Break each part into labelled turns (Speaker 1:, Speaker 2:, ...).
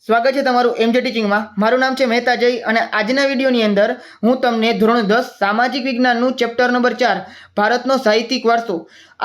Speaker 1: સ્વાગત છે તમારું એમજે ટીચિંગમાં। મારું નામ છે મહેતા જય અને આજના વિડીયોની અંદર હું તમને ધોરણ 10 સામાજિક વિજ્ઞાનનું ચેપ્ટર નંબર 4 ભારતનો સાહિત્યિક વારસો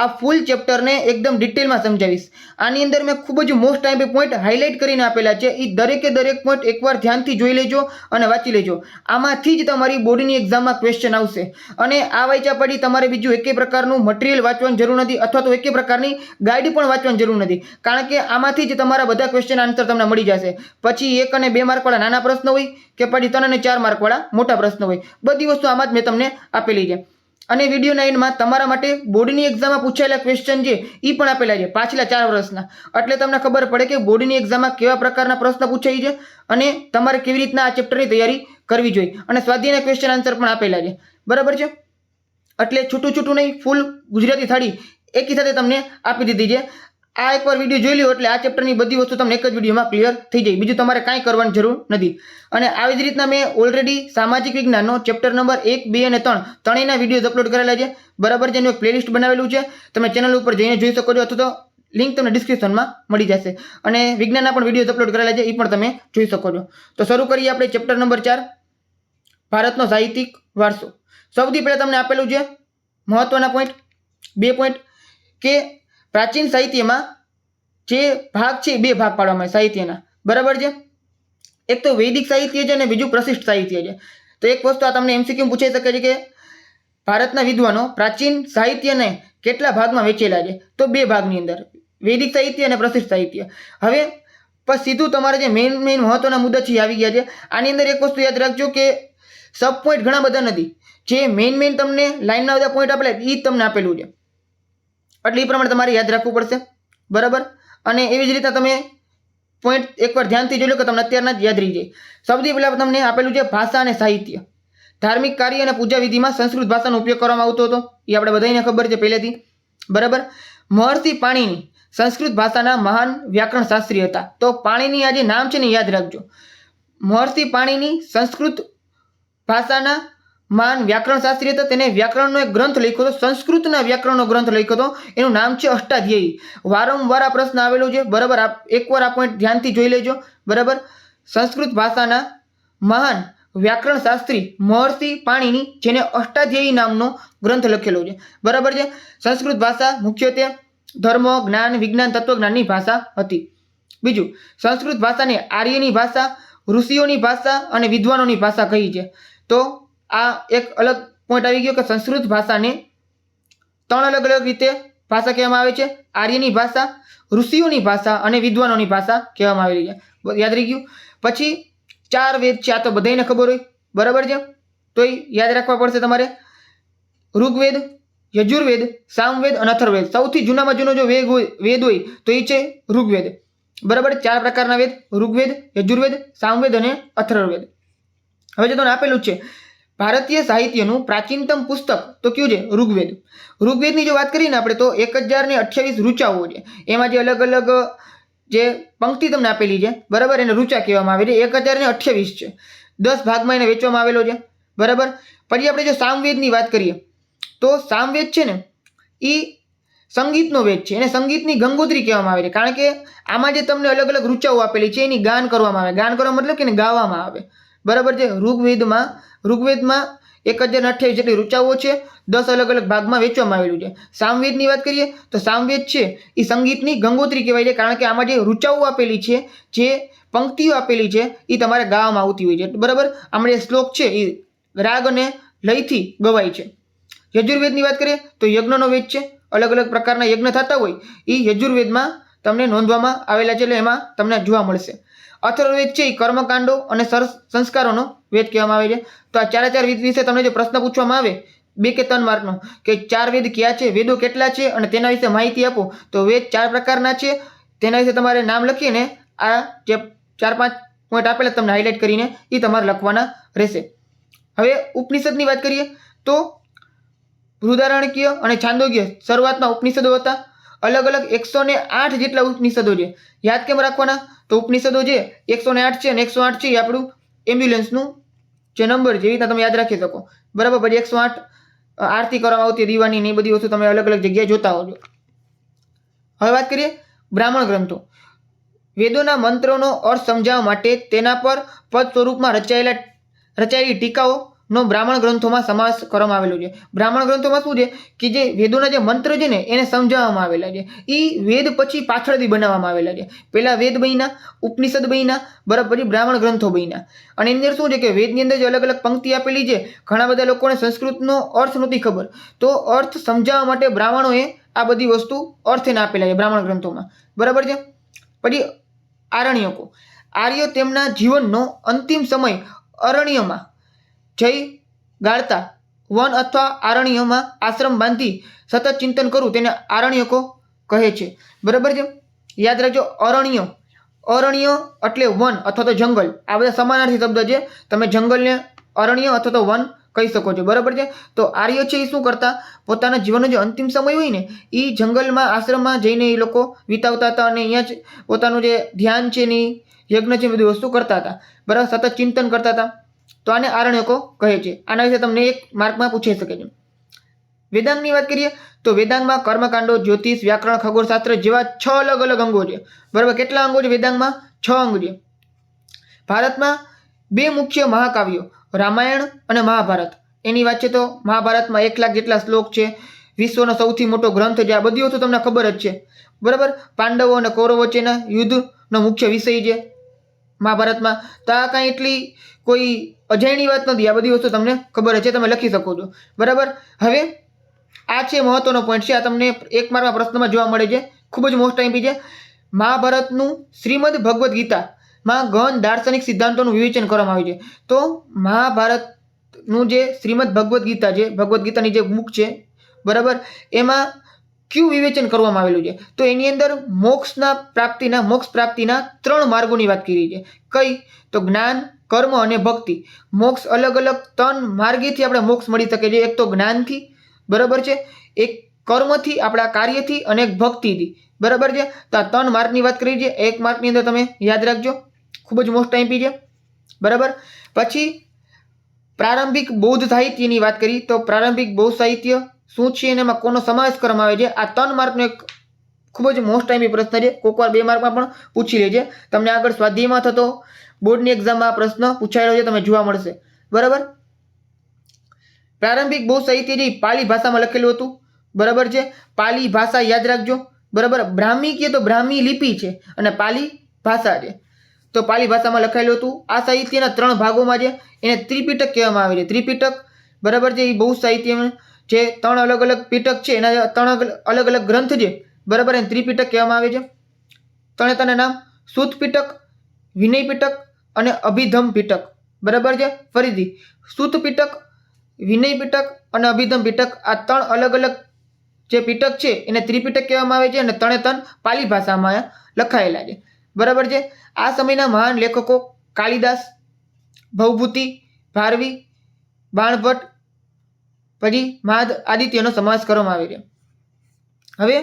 Speaker 1: આ ફૂલ ચેપ્ટરને એકદમ ડિટેલમાં સમજાવીશ। આની અંદર મેં ખૂબ જ મોસ્ટ ટાઈમ પોઈન્ટ હાઇલાઇટ કરીને આપેલા છે, એ દરેકે દરેક પોઈન્ટ એકવાર ધ્યાનથી જોઈ લેજો અને વાંચી લેજો। આમાંથી જ તમારી બોર્ડની એક્ઝામમાં ક્વેશ્ચન આવશે અને આ વાંચ્યા પછી તમારે બીજું એકે પ્રકારનું મટીરિયલ વાંચવાની જરૂર નથી અથવા તો એકે પ્રકારની ગાઈડ પણ વાંચવાની જરૂર નથી, કારણ કે આમાંથી જ તમારા બધા ક્વેશ્ચન આન્સર તમને મળી જશે। પછી 1 અને 2 માર્કવાળા નાના પ્રશ્નો હોય કે પછી 3 અને 4 માર્કવાળા મોટા પ્રશ્નો હોય, બધી વસ્તુ આમાં જ મેં તમને આપેલી છે। અને વિડીયોના એન્ડમાં તમારા માટે બોર્ડની એક્ઝામમાં પૂછાયેલા ક્વેશ્ચન છે એ પણ આપેલા છે પાછલા 4 વર્ષના, એટલે તમને ખબર પડે કે બોર્ડની એક્ઝામમાં કેવા પ્રકારના પ્રશ્ન પૂછાય છે અને તમારે કેવી રીતના આ ચેપ્ટરની તૈયારી કરવી જોઈએ। અને સ્વાધ્યાયના ક્વેશ્ચન આન્સર પણ આપેલા છે, બરાબર છે। એટલે છૂટું છૂટું નહીં, ફૂલ ગુજરાતી થાળી એકી સાથે તમને આપી દીધી છે। આ એકવાર વિડીયો જોઈ લો એટલે આ ચેપ્ટરની બધી વસ્તુ તમને એક જ વિડીયોમાં ક્લિયર થઈ જાય, બીજું તમારે કાંઈ કરવાની જરૂર નથી। અને આવી જ રીતના મેં ઓલરેડી સામાજિક વિજ્ઞાનનો ચેપ્ટર નંબર 1, 2 અને 3 ત્રણેયના વિડીયોઝ અપલોડ કરેલા છે, બરાબર છે। એનું એક પ્લેલિસ્ટ બનાવેલું છે, તમે ચેનલ ઉપર જઈને જોઈ શકો છો અથવા તો લિંક તમને ડિસ્ક્રિપ્શનમાં મળી જશે। અને વિજ્ઞાનના પણ વિડીયોઝ અપલોડ કરેલા છે, એ પણ તમે જોઈ શકો છો। તો શરૂ કરીએ આપણે ચેપ્ટર નંબર 4 ભારતનો સાહિત્યિક વારસો। સૌથી પહેલાં તમને આપેલું છે મહત્વના પોઈન્ટ 2 પોઈન્ટ કે પ્રાચીન સાહિત્યમાં જે ભાગ છે 2 ભાગ પાડવામાં આવે સાહિત્યના, બરાબર છે। એક તો વૈદિક સાહિત્ય છે અને બીજું પ્રશિષ્ટ સાહિત્ય છે। તો એક વસ્તુ આ તમને એમસીક્યુ પૂછાઈ શકે છે કે ભારતના વિદ્વાનો પ્રાચીન સાહિત્યને કેટલા ભાગમાં વહેંચેલા છે, તો 2 ભાગની અંદર, વૈદિક સાહિત્ય અને પ્રશિષ્ટ સાહિત્ય। હવે બસ સીધું તમારે જે મેઇન મહત્વના મુદ્દા છે આવી ગયા છે। આની અંદર એક વસ્તુ યાદ રાખજો કે સબ પોઈન્ટ ઘણા બધા નથી, જે મેઇન તમને લાઈનના બધા પોઈન્ટ આપેલા એ જ તમને આપેલું છે, એટલે એ પ્રમાણે તમારે યાદ રાખવું પડશે, બરાબર। અને એવી જ રીતે તમે પોઈન્ટ એકવાર ધ્યાનથી જોઈ લો કે તમને અત્યારના જ યાદ રહી જાય। સૌથી પહેલાં તમને આપેલું છે ભાષા અને સાહિત્ય। ધાર્મિક કાર્ય અને પૂજા વિધિમાં સંસ્કૃત ભાષાનો ઉપયોગ કરવામાં આવતો હતો, એ આપણે બધાને ખબર છે પહેલેથી, બરાબર। મહર્ષિ પાણિની સંસ્કૃત ભાષાના મહાન વ્યાકરણ શાસ્ત્રી હતા। તો પાણિની આ જે નામ છે ને યાદ રાખજો, મહર્ષિ પાણિની સંસ્કૃત ભાષાના મહાન વ્યાકરણ શાસ્ત્રી હતા। તેને વ્યાકરણનો એક ગ્રંથ લખ્યો હતો, સંસ્કૃતના વ્યાકરણનો ગ્રંથ લખ્યો હતો, એનું નામ છે અષ્ટાધ્યાયી। વારંવાર આ પ્રશ્ન આવેલો છે, બરાબર। એકવાર આ પોઈન્ટ ધ્યાનથી જોઈ લેજો, બરાબર। સંસ્કૃત ભાષાના મહાન વ્યાકરણ શાસ્ત્રી મહર્ષિ પાણિની, જેને અષ્ટાધ્યાયી નામનો ગ્રંથ લખેલો છે, બરાબર છે। સંસ્કૃત ભાષા મુખ્યત્વે ધર્મ, જ્ઞાન, વિજ્ઞાન, તત્વજ્ઞાનની ભાષા હતી। બીજું, સંસ્કૃત ભાષાને આર્યની ભાષા, ઋષિઓની ભાષા અને વિદ્વાનોની ભાષા કહી છે। તો આ એક અલગ પોઈન્ટ આવી ગયો કે સંસ્કૃત ભાષાને 3 અલગ અલગ રીતે ભાષા કહેવામાં આવે છે, આર્યની ભાષા, ઋષિઓની ભાષા અને વિદ્વાનોની ભાષા કહેવામાં આવેલી છે, યાદ રહી ગયું। પછી 4 વેદ છે, આ તો બધાને ખબર હોય, બરાબર છે, તો એ યાદ રાખવા પડશે તમારે। ઋગ્વેદ, યજુર્વેદ, સામવેદ અને અથર્વવેદ। સૌથી જૂનામાં જૂનો જો વેદ હોય તો એ છે ઋગ્વેદ, બરાબર। 4 પ્રકારના વેદ, ઋગ્વેદ, યજુર્વેદ, સામવેદ અને અથર્વવેદ। હવે જો તમને આપેલું છે ભારતીય સાહિત્યનું પ્રાચીનતમ પુસ્તક તો કયું છે? ઋગ્વેદ। ઋગ્વેદની જો વાત કરીએ ને આપણે તો 1028 ઋચાઓ છે, એમાં જે અલગ અલગ જે પંક્તિ તમને આપેલી છે, બરાબર, એને ઋચા કહેવામાં આવે છે। 1028 છે, 10 ભાગમાં એને વેચવામાં આવેલો છે, બરાબર। પછી આપણે જો સામવેદની વાત કરીએ તો સામવેદ છે ને એ સંગીતનો વેદ છે, એને સંગીતની ગંગોત્રી કહેવામાં આવે છે, કારણ કે આમાં જે તમને અલગ અલગ ઋચાઓ આપેલી છે એની ગાન કરવામાં આવે, ગાન કરવા મતલબ કે એને ગાવામાં આવે, બરાબર છે। ઋગ્વેદમાં 1028 જેટલી ઋચાઓ છે, 10 અલગ અલગ ભાગમાં વેચવામાં આવેલું છે। સામવેદની વાત કરીએ તો સામવેદ છે એ સંગીતની ગંગોત્રી કહેવાય છે, કારણ કે આમાં જે ઋચાઓ આપેલી છે, જે પંક્તિઓ આપેલી છે એ તમારે ગાવામાં આવતી હોય છે, બરાબર। આમાં જે શ્લોક છે એ રાગ અને લયથી ગવાય છે। યજુર્વેદની વાત કરીએ તો યજ્ઞનો વેદ છે, અલગ અલગ પ્રકારના યજ્ઞ થતા હોય એ યજુર્વેદમાં તમને નોંધવામાં આવેલા છે, એટલે એમાં તમને જોવા મળશે। અથર્વવેદ છે એ કર્મકાંડો અને સંસ્કારોનો વેદ કહેવામાં આવે છે। તો આ 4 વેદ વિશે તમને જો પ્રશ્ન પૂછવામાં આવે 2 કે 3 માર્કનો કે 4 વેદ કયા છે, વેદો કેટલા છે અને તેના વિશે માહિતી આપો, તો વેદ 4 પ્રકારના છે, તેના વિશે તમારે નામ લખીને આ જે 4-5 પોઈન્ટ આપેલા તમને હાઇલાઇટ કરીને એ તમારે લખવાના રહેશે। હવે ઉપનિષદની વાત કરીએ તો બૃહદારણ્યક અને છાંદોગ્ય શરૂઆતમાં ઉપનિષદો હતા, અલગ અલગ 108 જેટલા ઉપનિષદો છે। યાદ કેમ રાખવાના? તો ઉપનિષદો છે 108 છે અને 108 છે એ આપણું એમ્બ્યુલન્સનું જે નંબર છે, એવી રીતના તમે યાદ રાખી શકો, બરાબર। પછી 108 આરતી કરવામાં આવતી દીવાની ને એ બધી વસ્તુ તમે અલગ અલગ જગ્યાએ જોતા હોજો। હવે વાત કરીએ બ્રાહ્મણ ગ્રંથો। વેદોના મંત્રોનો અર્થ સમજાવવા માટે તેના પર પદ સ્વરૂપમાં રચાયેલી ટીકાઓનો બ્રાહ્મણ ગ્રંથોમાં સમાવેશ કરવામાં આવેલો છે. બ્રાહ્મણ ગ્રંથોમાં શું છે કે જે વેદોના જે મંત્ર છે ને એને સમજાવવામાં આવેલા છે. એ વેદ પછી પાછળથી બનાવવામાં આવેલા છે. પહેલા વેદ બન્યા, ઉપનિષદ બન્યા, બરાબર, પછી બ્રાહ્મણ ગ્રંથો બન્યા. અને એની અંદર શું છે કે વેદની અંદર જે અલગ અલગ પંક્તિ આપેલી છે, ઘણા બધા લોકોને સંસ્કૃતનો અર્થ નહોતી ખબર, તો અર્થ સમજાવવા માટે બ્રાહ્મણોએ આ બધી વસ્તુ અર્થને આપેલા છે બ્રાહ્મણ ગ્રંથોમાં, બરાબર છે. પછી આરણ્યકો, આર્યો તેમના જીવનનો અંતિમ સમય અરણ્યમાં જઈ ગાળતા વન અથવા આરણ્યમાં આશ્રમ બાંધી સતત ચિંતન કરવું તેને આરણ્યકો કહે છે, બરાબર છે. યાદ રાખજો, અરણ્ય એટલે વન અથવા તો જંગલ. આ બધા સમાનાર્થી શબ્દ છે. તમે જંગલને અરણ્ય અથવા તો વન કહી શકો છો, બરાબર છે. તો આર્ય છે એ શું કરતા, પોતાના જીવનનો જે અંતિમ સમય હોય ને એ જંગલમાં આશ્રમમાં જઈને એ લોકો વિતાવતા હતા અને અહીંયા જ પોતાનું જે ધ્યાન છે ને યજ્ઞ છે બધી વસ્તુ કરતા હતા, બરાબર, સતત ચિંતન કરતા હતા. તો આને આરણ્યકો કહે છે. આના વિશે તમને એક માર્કમાં પૂછાઈ શકે છે. વેદાંગની વાત કરીએ તો વેદાંગમાં કર્મકાંડો, જ્યોતિષ, વ્યાકરણ, ખગોળશાસ્ત્ર જેવા 6 અલગ અલગ અંગો છે, બરાબર. કેટલા અંગો છે વેદાંગમાં? 6 અંગ છે. ભારતમાં 2 મુખ્ય મહાકાવ્યો રામાયણ અને મહાભારત. એની વાત છે તો મહાભારતમાં 1 લાખ જેટલા શ્લોક છે, વિશ્વનો સૌથી મોટો ગ્રંથ છે. આ બધી વસ્તુ તમને ખબર જ છે, બરાબર. પાંડવો અને કૌરવો વચ્ચેના યુદ્ધનો મુખ્ય વિષય છે મહાભારતમાં. તો આ કાંઈ એટલી કોઈ અજાયણી વાત નથી, આ બધી વસ્તુ તમને ખબર જ છે, તમે લખી શકો છો, બરાબર. હવે આ છે મહત્વનો પોઈન્ટ છે, આ તમને 1 માર્કમાં પ્રશ્નમાં જોવા મળે છે, ખૂબ જ મોસ્ટ ટાઈમ છે. મહાભારતનું શ્રીમદ ભગવદ્ ગીતામાં ગહન દાર્શનિક સિદ્ધાંતોનું વિવેચન કરવામાં આવ્યું છે. તો મહાભારતનું જે શ્રીમદ ભગવદ્ ગીતા છે, ભગવદ્ ગીતાની જે બુક છે, બરાબર, એમાં કયું વિવેચન કરવામાં આવેલું છે? તો એની અંદર મોક્ષ પ્રાપ્તિના 3 માર્ગોની વાત કરી છે. કઈ? તો જ્ઞાન, કર્મ અને ભક્તિ. મોક્ષ અલગ અલગ 3 માર્ગેથી આપણે મોક્ષ મળી શકે છે. એક તો જ્ઞાનથી, બરાબર છે, એક કર્મથી, આપણા કાર્યથી, અને એક ભક્તિથી, બરાબર છે. તો આ 3 માર્કની વાત કરી છે. 1 માર્કની અંદર તમે યાદ રાખજો, ખૂબ જ મોસ્ટ ટાઈમ છે, બરાબર. પછી પ્રારંભિક બૌદ્ધ સાહિત્યની વાત કરી તો પ્રારંભિક બૌદ્ધ સાહિત્ય શું છે અને એમાં કોનો સમાવેશ કરવામાં આવે છે? આ 3 માર્કનો એક ખૂબ જ મોસ્ટ ટાઈમ પ્રશ્ન છે. કોઈક વાર 2 માર્કમાં પણ પૂછી લે છે. તમને આગળ સ્વાધ્યાયમાં થતો બોર્ડની એક્ઝામમાં આ પ્રશ્ન પૂછાયેલો છે, તમે જોવા મળશે, બરાબર. પ્રારંભિક બૌદ્ધ સાહિત્ય જે પાલી ભાષામાં લખેલું હતું, બરાબર છે. પાલી ભાષા યાદ રાખજો, બરાબર. બ્રાહ્મી કહે તો બ્રાહ્મી લિપિ છે અને પાલી ભાષા છે. તો પાલી ભાષામાં લખાયેલું હતું. આ સાહિત્યના 3 ભાગોમાં છે, એને ત્રિપિટક કહેવામાં આવે છે. ત્રિપિટક, બરાબર છે, એ બૌદ્ધ સાહિત્યમાં જે 3 અલગ અલગ પિટક છે, એના 3 અલગ અલગ ગ્રંથ છે, બરાબર, એને ત્રિપિટક કહેવામાં આવે છે. ત્રણેયના નામ સુત પિટક, વિનય પિટક અને અભિધમ પિટક, બરાબર છે. ફરીથી સુત પિટક, વિનય પિટક અને અભિધમ પિટક, આ 3 અલગ અલગ જે પિટક છે એને ત્રિપિટક કહેવામાં આવે છે અને 3 પાલી ભાષામાં લખાયેલા છે, બરાબર છે. આ સમયના મહાન લેખકો કાલિદાસ, ભવભૂતિ, ભારવી, બાણભટ્ટ, પછી મહાદ આદિત્યનો સમાવેશ કરવામાં આવે છે. હવે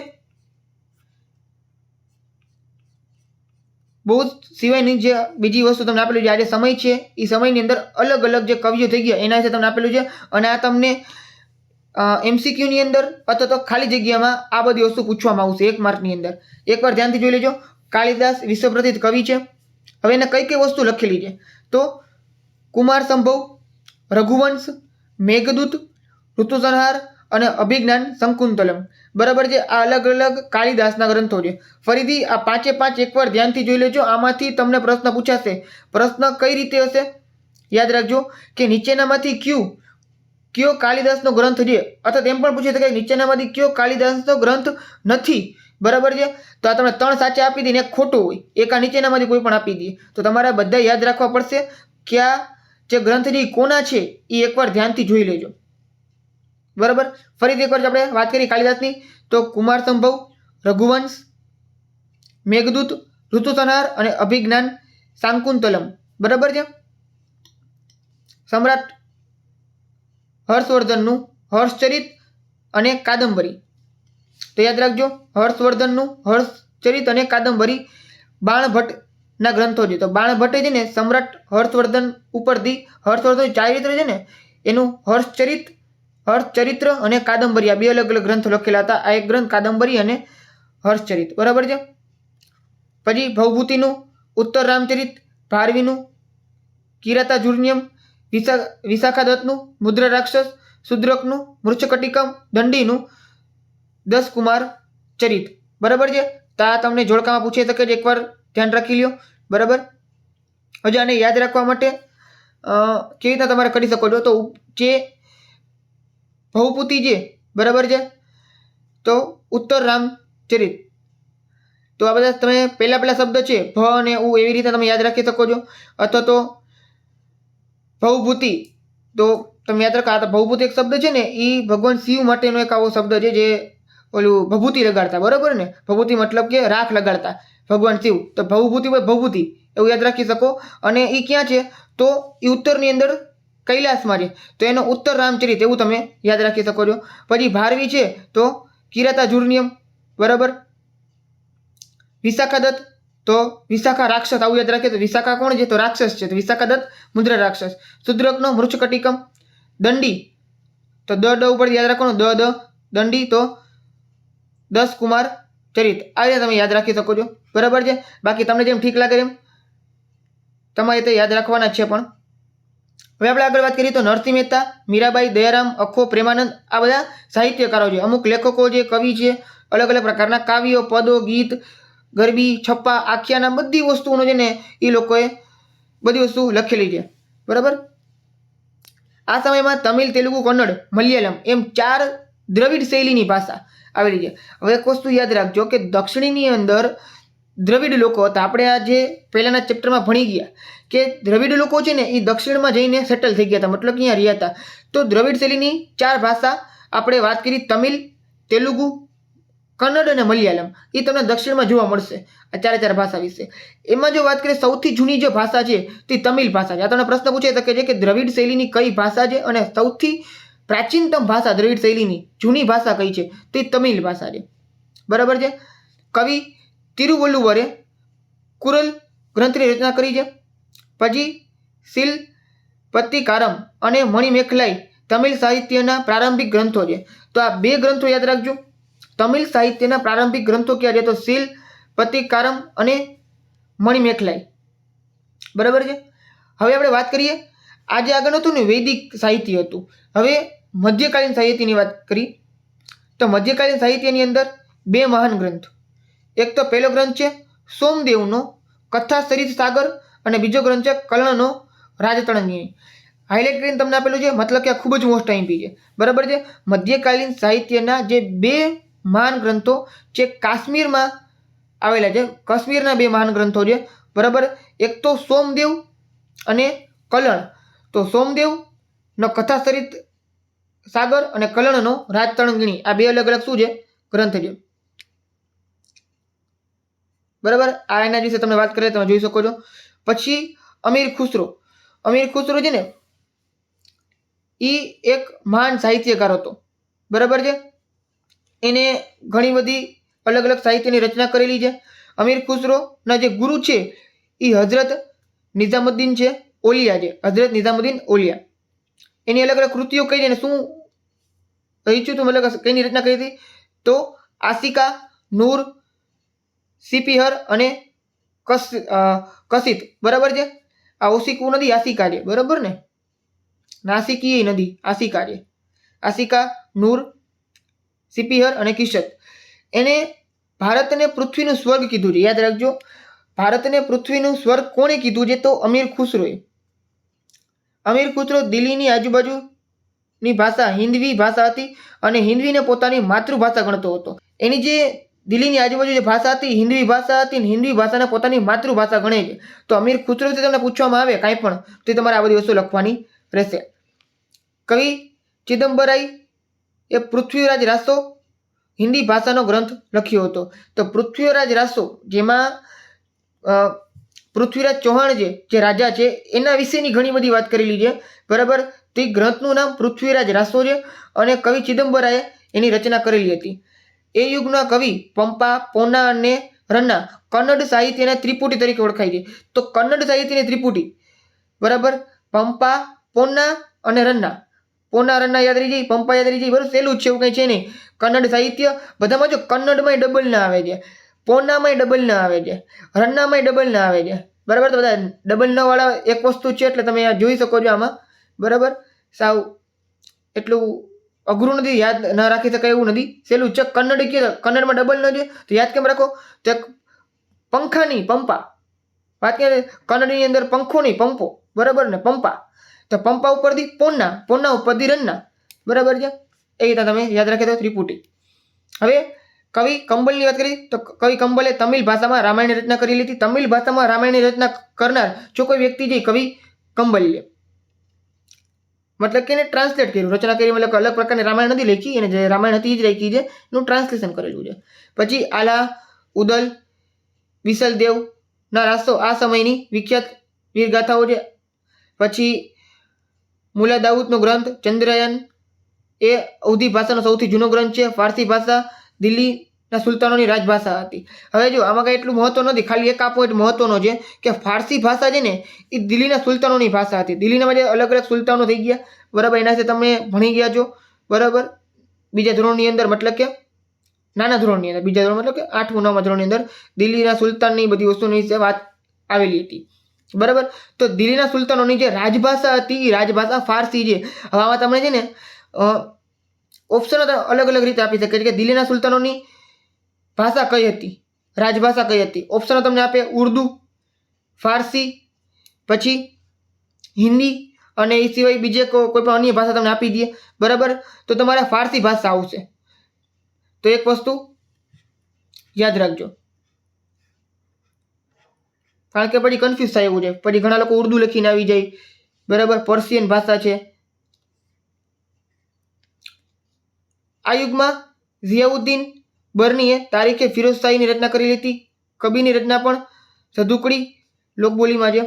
Speaker 1: બૌદ્ધ સિવાયની જે બીજી વસ્તુ તમને આપેલું છે, આ જે સમય છે એ સમયની અંદર અલગ અલગ જે કવિઓ થઈ ગયા એના વિશે તમને આપેલું છે. અને આ તમને MCQની અંદર અથવા તો ખાલી જગ્યામાં આ બધી વસ્તુ પૂછવામાં આવશે 1 માર્કની અંદર. એકવાર ધ્યાનથી જોઈ લેજો. કાલિદાસ વિશ્વ પ્રસિદ્ધ કવિ છે. હવે એને કઈ કઈ વસ્તુ લખેલી છે? તો કુમાર સંભવ, રઘુવંશ, મેઘદૂત, ઋતુસંહાર અને અભિજ્ઞાન શંકુંતલમ, બરાબર છે. આ અલગ અલગ કાલિદાસના ગ્રંથો છે. ફરીથી આ 5 એકવાર ધ્યાનથી જોઈ લેજો. આમાંથી તમને પ્રશ્ન પૂછાશે. પ્રશ્ન કઈ રીતે હશે યાદ રાખજો કે નીચેનામાંથી કયો કાલિદાસનો ગ્રંથ છે, અથવા તેમ પણ પૂછી શકાય નીચેનામાંથી કયો કાલિદાસનો ગ્રંથ નથી, બરાબર છે. તો આ તમે 3 સાચા આપી દઈને 1 ખોટું હોય, એક આ નીચેનામાંથી કોઈ પણ આપી દઈએ. તો તમારે બધા યાદ રાખવા પડશે કે આ જે ગ્રંથ છે એ કોના છે એ એકવાર ધ્યાનથી જોઈ લેજો, બરાબર. ફરીથી એકવાર આપણે વાત કરી કાલિદાસની તો કુમાર સંભવ, રઘુવંશ, મેઘદૂત, ઋતુસંહાર અને અભિજ્ઞાન શાંકુંતલમ, બરાબર છે. સમ્રાટ હર્ષવર્ધનનું હર્ષચરિત અને કાદંબરી. તો યાદ રાખજો, હર્ષવર્ધનનું હર્ષચરિત અને કાદંબરી બાણભટ્ટના ગ્રંથો છે. તો બાણભટ્ટે છે ને સમ્રાટ હર્ષવર્ધન ઉપરથી હર્ષવર્ધન ચારિત્ર છે ને એનું હર્ષચરિત્ર અને કાદંબરી આ 2 અલગ અલગ ગ્રંથો લખેલા હતા. આ એક ગ્રંથ કાદંબરી અને હર્ષચરિત, બરાબર છે. પછી ભવભૂતિનું, ઉત્તર રામચરિત, ભારવીનું, કિરાતાર્જુનીયમ, વિશાખાદત્તનું, મુદ્રા રાક્ષસ, શુદ્રકનું, મૃચ્છકટિકમ, દંડીનું, 10 કુમાર ચરિત. બરાબર છે. તો આ તમને જોડકામાં પૂછી શકે છે, એકવાર ધ્યાન રાખી લ્યો. બરાબર. હજુ આને યાદ રાખવા માટે કેવી રીતના તમારે કરી શકો છો, તો જે ભવભૂતિ છે, બરાબર છે, તો ઉત્તર રામચરિત. તો આ બધા તમે પહેલા શબ્દ છે ભ અને ઉ એવી રીતે તમે યાદ રાખી શકો છો. અથવા તો ભવભૂતિ, તો તમે યાદ રાખો, આ ભવભૂતિ એક શબ્દ છે ને, એ ભગવાન શિવ માટેનો એક આવો શબ્દ છે જે ઓલું ભભૂતિ લગાડતા. બરાબર ને. ભભૂતિ મતલબ કે રાખ લગાડતા ભગવાન શિવ. તો ભવભૂતિ હોય ભવભૂતિ એવું યાદ રાખી શકો. અને એ ક્યાં છે, તો એ ઉત્તરની અંદર કૈલાસમાં છે, તો એનો ઉત્તર રામચરિત એવું તમે યાદ રાખી શકો છો. પછી ભારવી છે તો કિરાતાર્જુનીયમ. બરાબર. વિશાખાદત્ત તો વિશાખા રાક્ષસ, આવું યાદ રાખીએ. તો વિશાખા કોણ છે, તો રાક્ષસ છે, તો વિશાખાદત્ત મુદ્રા રાક્ષસ. શુદ્રકનો મૃચ્છકટિકમ. દંડી તો દ ઉપર યાદ રાખવાનું, દંડી તો 10 કુમાર ચરિત. આ રીતે તમે યાદ રાખી શકો છો. બરાબર છે. બાકી તમને જેમ ઠીક લાગે એમ તમારે તે યાદ રાખવાના જ છે. પણ હવે આપણે આગળ વાત કરીએ તો નરસિંહ મહેતા, મીરાબાઈ, દયારામ, અખો, પ્રેમાનંદ આ બધા સાહિત્યકારો છે. અમુક લેખકો છે, કવિ છે, અલગ અલગ પ્રકારના કાવ્યો, પદો, ગીત, ગરબી, છપ્પા, આખ્યાન, બધી વસ્તુઓનો છે ને એ લોકોએ બધી વસ્તુ લખેલી છે. બરાબર. આ સમયમાં તમિલ, તેલુગુ, કન્નડ, મલયાલમ એમ 4 દ્રવિડ શૈલીની ભાષા આવેલી છે. હવે એક વસ્તુ યાદ રાખજો કે દક્ષિણની અંદર દ્રવિડ લોકો હતા. આપણે આ જે પહેલાના ચેપ્ટરમાં ભણી ગયા કે દ્રવિડ લોકો છે ને એ દક્ષિણમાં જઈને સેટલ થઈ ગયા હતા, મતલબ કે અહીંયા રહ્યા હતા. તો દ્રવિડ શૈલીની 4 ભાષા આપણે વાત કરી, તમિલ, તેલુગુ, કન્નડ અને મલયાલમ, એ તમને દક્ષિણમાં જોવા મળશે. આ 4 ભાષા વિશે એમાં જો વાત કરીએ, સૌથી જૂની જે ભાષા છે તે તમિલ ભાષા છે. આ તમને પ્રશ્ન પૂછાઈ શકે છે કે દ્રવિડ શૈલીની કઈ ભાષા છે અને સૌથી પ્રાચીનતમ ભાષા દ્રવિડ શૈલીની જૂની ભાષા કઈ છે, તે તમિલ ભાષા છે. બરાબર છે. કવિ તિરુવલ્લુવરે કુરલ ગ્રંથની રચના કરી છે. પછી શિલપત્તિકારમ અને મણિમેખલાઈ તમિલ સાહિત્યના પ્રારંભિક ગ્રંથો છે. તો આ 2 ગ્રંથો યાદ રાખજો. તમિલ સાહિત્યના પ્રારંભિક ગ્રંથો ક્યાં છે, તો શિલપત્તિકારમ અને મણિમેખલાઈ. બરાબર છે. હવે આપણે વાત કરીએ, આજે આગળ હતું ને વૈદિક સાહિત્ય હતું. હવે મધ્યકાલીન સાહિત્યની વાત કરી તો મધ્યકાલીન સાહિત્યની અંદર 2 મહાન ગ્રંથ. એક તો પહેલો ગ્રંથ છે સોમદેવનો કથા સરિત સાગર અને બીજો ગ્રંથ છે કલણનો રાજતરંગિણી. હાઇલાઇટ કરીને તમને આપેલું છે, મતલબ કે આ ખૂબ જ મોસ્ટ આઈમ્પી છે. બરાબર છે. મધ્યકાલીન સાહિત્યના જે 2 મહાન ગ્રંથો જે કાશ્મીરમાં આવેલા છે, કાશ્મીરના 2 મહાન ગ્રંથો છે. બરાબર. એક તો સોમદેવ અને કલણ. તો સોમદેવનો કથા સરિત સાગર અને કલણનો રાજતરંગિણી, આ 2 અલગ અલગ શું છે, ગ્રંથ છે. બરાબર. આ એના વિશે તમને વાત કરીએ તમે જોઈ શકો છો. પછી અમીર ખુસરો. અમીર ખુસરો છે ને એ એક મહાન સાહિત્યકાર હતો. બરાબર છે. એને ઘણી બધી અલગ અલગ સાહિત્યની રચના કરેલી છે. અમીર ખુસરોના જે ગુરુ છે એ હઝરત નિઝામુદ્દીન છે ઓલિયા છે. હઝરત નિઝામુદ્દીન ઓલિયા. એની અલગ અલગ કૃતિઓ કઈ છે ને શું રચ્યું હતું, મતલબ કઈની રચના કરી હતી, તો આશિકા, નૂર, સિપિહર અને કસિત. બરાબર છે. આ ઓશિકુ નદી આશિકા છે. બરાબર ને. નાસિકી નદી આશિકા છે. આશિકા, નૂર, સિપિહર અને કિશત. એને ભારતને પૃથ્વીનું સ્વર્ગ કીધું છે. યાદ રાખજો, ભારતને પૃથ્વીનું સ્વર્ગ કોણે કીધું છે, તો અમીર ખુસરોએ. અમીર ખુસરો દિલ્હીની આજુબાજુની ભાષા હિન્દવી ભાષા હતી અને હિન્દવીને પોતાની માતૃભાષા ગણતો હતો. એની જે દિલ્હીની આજુબાજુ જે ભાષા હતી હિન્દવી ભાષા હતી અને હિન્દવી ભાષાને પોતાની માતૃભાષા ગણે છે. તો અમીર ખુસરોથી તમને પૂછવામાં આવે કાંઈ પણ તો તમારે આ બધી વસ્તુ લખવાની રહેશે. કવિ ચિદમ્બરાઈ એ પૃથ્વીરાજ રાસો હિન્દી ભાષાનો ગ્રંથ લખ્યો હતો. તો પૃથ્વીરાજ રાસો, જેમાં પૃથ્વીરાજ ચૌહાણ જે રાજા છે એના વિશેની ઘણી બધી વાત કરેલી છે. બરાબર. તે ગ્રંથનું નામ પૃથ્વીરાજ રાસો છે અને કવિ ચિદમ્બરાએ એની રચના કરેલી હતી. એ યુગના કવિ પંપા, પોના અને રન્ના કન્નડ સાહિત્યના ત્રિપુટી તરીકે ઓળખાય છે. તો કન્નડ સાહિત્યની ત્રિપુટી, બરાબર, પંપા, પોના અને રન્ના. પોના રન્ના યાદ રહી જાય, પંપા યાદ રહી જાય. બરાબર. સહેલું જ છે, એવું કંઈ છે નહીં. કન્નડ સાહિત્ય બધામાં જો કન્નડમાં ડબલ ના આવે છે. પોનામાંય ડબલ ન આવે છે, રન્નામાંય ડબલ ન આવે છે, બરાબર. તો બધા ડબલ ન વાળા એક વસ્તુ છે એટલે તમે આ જોઈ શકો છો આમાં, બરાબર. સાવ એટલું અઘરું નથી, યાદ ન રાખી શકાય એવું નથી, સહેલું છે. કન્નડ કે કન્નડમાં ડબલ ન છે તો યાદ કેમ રાખો? તો પંખા નહીં પંપા, વાત કે કન્નડની અંદર પંખો નહીં પંપો, બરાબર ને, પંપા. તો પંપા ઉપરથી પોના, પોના ઉપરથી રન્ના, બરાબર છે. એ રીતે તમે યાદ રાખી દો ત્રિપુટી. હવે કવિ કંબલની વાત કરી તો કવિ કંબલે તમિલ ભાષામાં રામાયણની રચના કરેલી હતી. તમિલ ભાષામાં રામાયણની રચના કરનાર જો કોઈ વ્યક્તિ છે કવિ કંબલ લે, મતલબ કે એને ટ્રાન્સલેટ કર્યું, રચના કરી, મતલબ અલગ પ્રકારની રામાયણ નથી લખી, એને જે રામાયણ હતી એ જ લખી છે, એનું ટ્રાન્સલેશન કરેલું છે. પછી આલા ઉદલ વિસલદેવ ના રાસ્તો આ સમયની વિખ્યાત વીરગાથાઓ છે. પછી મુલા દાઉદનો ગ્રંથ ચંદ્રયાન એ અવધી ભાષાનો સૌથી જૂનો ગ્રંથ છે. ફારસી ભાષા દિલ્હીના સુલતાનોની રાજભાષા હતી. હવે જો આમાં કંઈ એટલું મહત્વ નથી, ખાલી એક આ પોઈન્ટ મહત્વનો છે કે ફારસી ભાષા છે ને એ દિલ્હીના સુલતાનોની ભાષા હતી. દિલ્હીના જે અલગ અલગ સુલતાનો થઈ ગયા, બરાબર, એના વિશે તમે ભણી ગયા છો, બરાબર, બીજા ધોરણની અંદર, મતલબ કે નાના ધોરણની અંદર, બીજા ધોરણ મતલબ કે 8મું 9મા ધોરણની અંદર દિલ્હીના સુલતાનની બધી વસ્તુની વિશે વાત આવેલી હતી, બરાબર. તો દિલ્હીના સુલતાનોની જે રાજભાષા હતી એ રાજભાષા ફારસી છે. હવે આમાં તમને છે ને ઓપ્શન અલગ અલગ રીતે આપી શકે છે કે દિલ્હીના સુલતાનોની ભાષા કઈ હતી, રાજભાષા કઈ હતી. ઓપ્શનો તમને આપે ઉર્દુ, ફારસી, પછી હિન્દી, અને એ સિવાય બીજે કોઈ પણ અન્ય ભાષા તમને આપી દે, બરાબર. તો તમારે ફારસી ભાષા આવશે. તો એક વસ્તુ યાદ રાખજો, કારણ કે પછી કન્ફ્યુઝ થાય એવું છે. પછી ઘણા લોકો ઉર્દુ લખીને આવી જાય, બરાબર, પર્શિયન ભાષા છે. આ યુગમાં ઝિયાઉદ્દીન બર્નીએ તારીખે ફિરોઝ શાહીની રચના કરેલી હતી. કબીરની રચના પણ સધુકડી લોકબોલીમાં છે.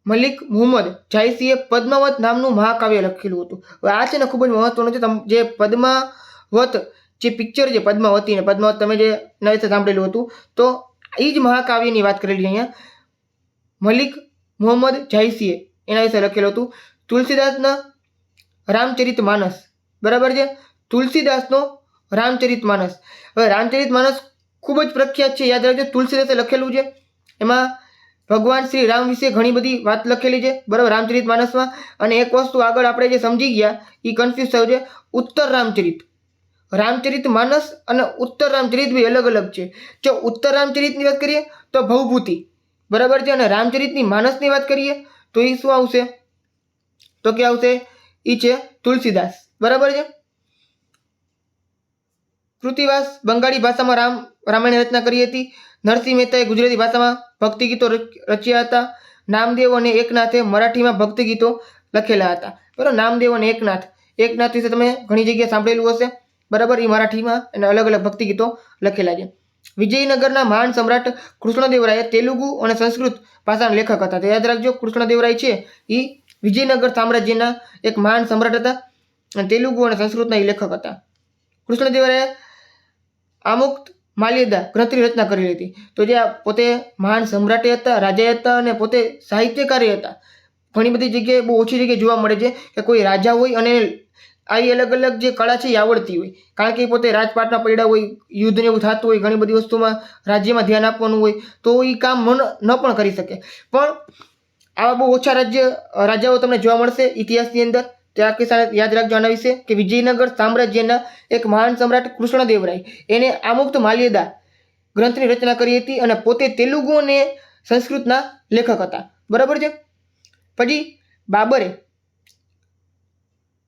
Speaker 1: મલિક મુહમ્મદ જાયસીએ પદ્માવત નામનું મહાકાવ્ય લખેલું હતું. હવે આ છે ને ખૂબ જ મહત્વનું છે. જે પદ્માવત જે પિક્ચર છે પદ્માવતી ને પદ્માવત, તમે જે એના વિશે સાંભળેલું હતું, તો એ જ મહાકાવ્યની વાત કરેલી અહીંયા. મલિક મુહમ્મદ જાયસીએ એના વિશે લખેલું હતું. તુલસીદાસના રામચરિત માનસ, બરાબર છે, તુલસીદાસનો રામચરિત માનસ. હવે રામચરિત માનસ ખૂબ જ પ્રખ્યાત છે, યાદ રાખજો. તુલસીદાસે લખેલું છે. એમાં ભગવાન શ્રી રામ વિશે ઘણી બધી વાત લખેલી છે, બરાબર, રામચરિત માનસમાં. અને એક વસ્તુ આગળ આપણે જે સમજી ગયા એ કન્ફ્યુઝ થયું છે. ઉત્તર રામચરિત, રામચરિત માનસ અને ઉત્તર રામચરિત બી અલગ અલગ છે. જો ઉત્તર રામચરિતની વાત કરીએ તો ભવભૂતિ, બરાબર છે, અને રામચરિતની માનસની વાત કરીએ તો એ શું આવશે? તો કે આવશે એ છે તુલસીદાસ, બરાબર છે. કૃતિવાસ બંગાળી ભાષામાં રામાયણ રચના કરી હતી. નરસિંહ મહેતાએ ગુજરાતી ભાષામાં ભક્તિ ગીતો રચ્યા હતા. નામદેવ અને એકનાથે મરાઠીમાં ભક્તિ ગીતો લખેલા હતા, બરાબર. નામદેવ અને એકનાથ વિશે તમે ઘણી જગ્યાએ સાંભળેલું હશે, બરાબર. એ મરાઠીમાં અને અલગ અલગ ભક્તિ ગીતો લખેલા છે. વિજયનગરના મહાન સમ્રાટ કૃષ્ણદેવરાય તેલુગુ અને સંસ્કૃત ભાષાના લેખક હતા. તો યાદ રાખજો, કૃષ્ણદેવરાય છે એ વિજયનગર સામ્રાજ્યના એક મહાન સમ્રાટ હતા અને તેલુગુ અને સંસ્કૃતના એ લેખક હતા. કૃષ્ણદેવરાયે આમુક્ત માલ્યદા ગ્રંથની રચના કરેલી હતી. તો જે પોતે મહાન સમ્રાટે હતા, રાજા હતા અને પોતે સાહિત્યકારી હતા. ઘણી બધી જગ્યાએ, બહુ ઓછી જગ્યાએ જોવા મળે છે કે કોઈ રાજા હોય અને આવી અલગ અલગ જે કળા છે એ આવડતી હોય, કારણ કે એ પોતે રાજપાટમાં પડ્યા હોય, યુદ્ધને એવું થતું હોય, ઘણી બધી વસ્તુમાં રાજ્યમાં ધ્યાન આપવાનું હોય, તો એ કામ ન પણ કરી શકે. પણ આવા બહુ ઓછા રાજાઓ તમને જોવા મળશે ઇતિહાસની અંદર. ત્યાં કિસ્સા યાદ રાખજો આના વિશે કે વિજયનગર સામ્રાજ્યના એક મહાન સમ્રાટ કૃષ્ણદેવરાય એને આમુક્ત માલ્યદા ગ્રંથની રચના કરી હતી અને પોતે તેલુગુ અને સંસ્કૃતના લેખક હતા, બરાબર છે. પછી બાબરે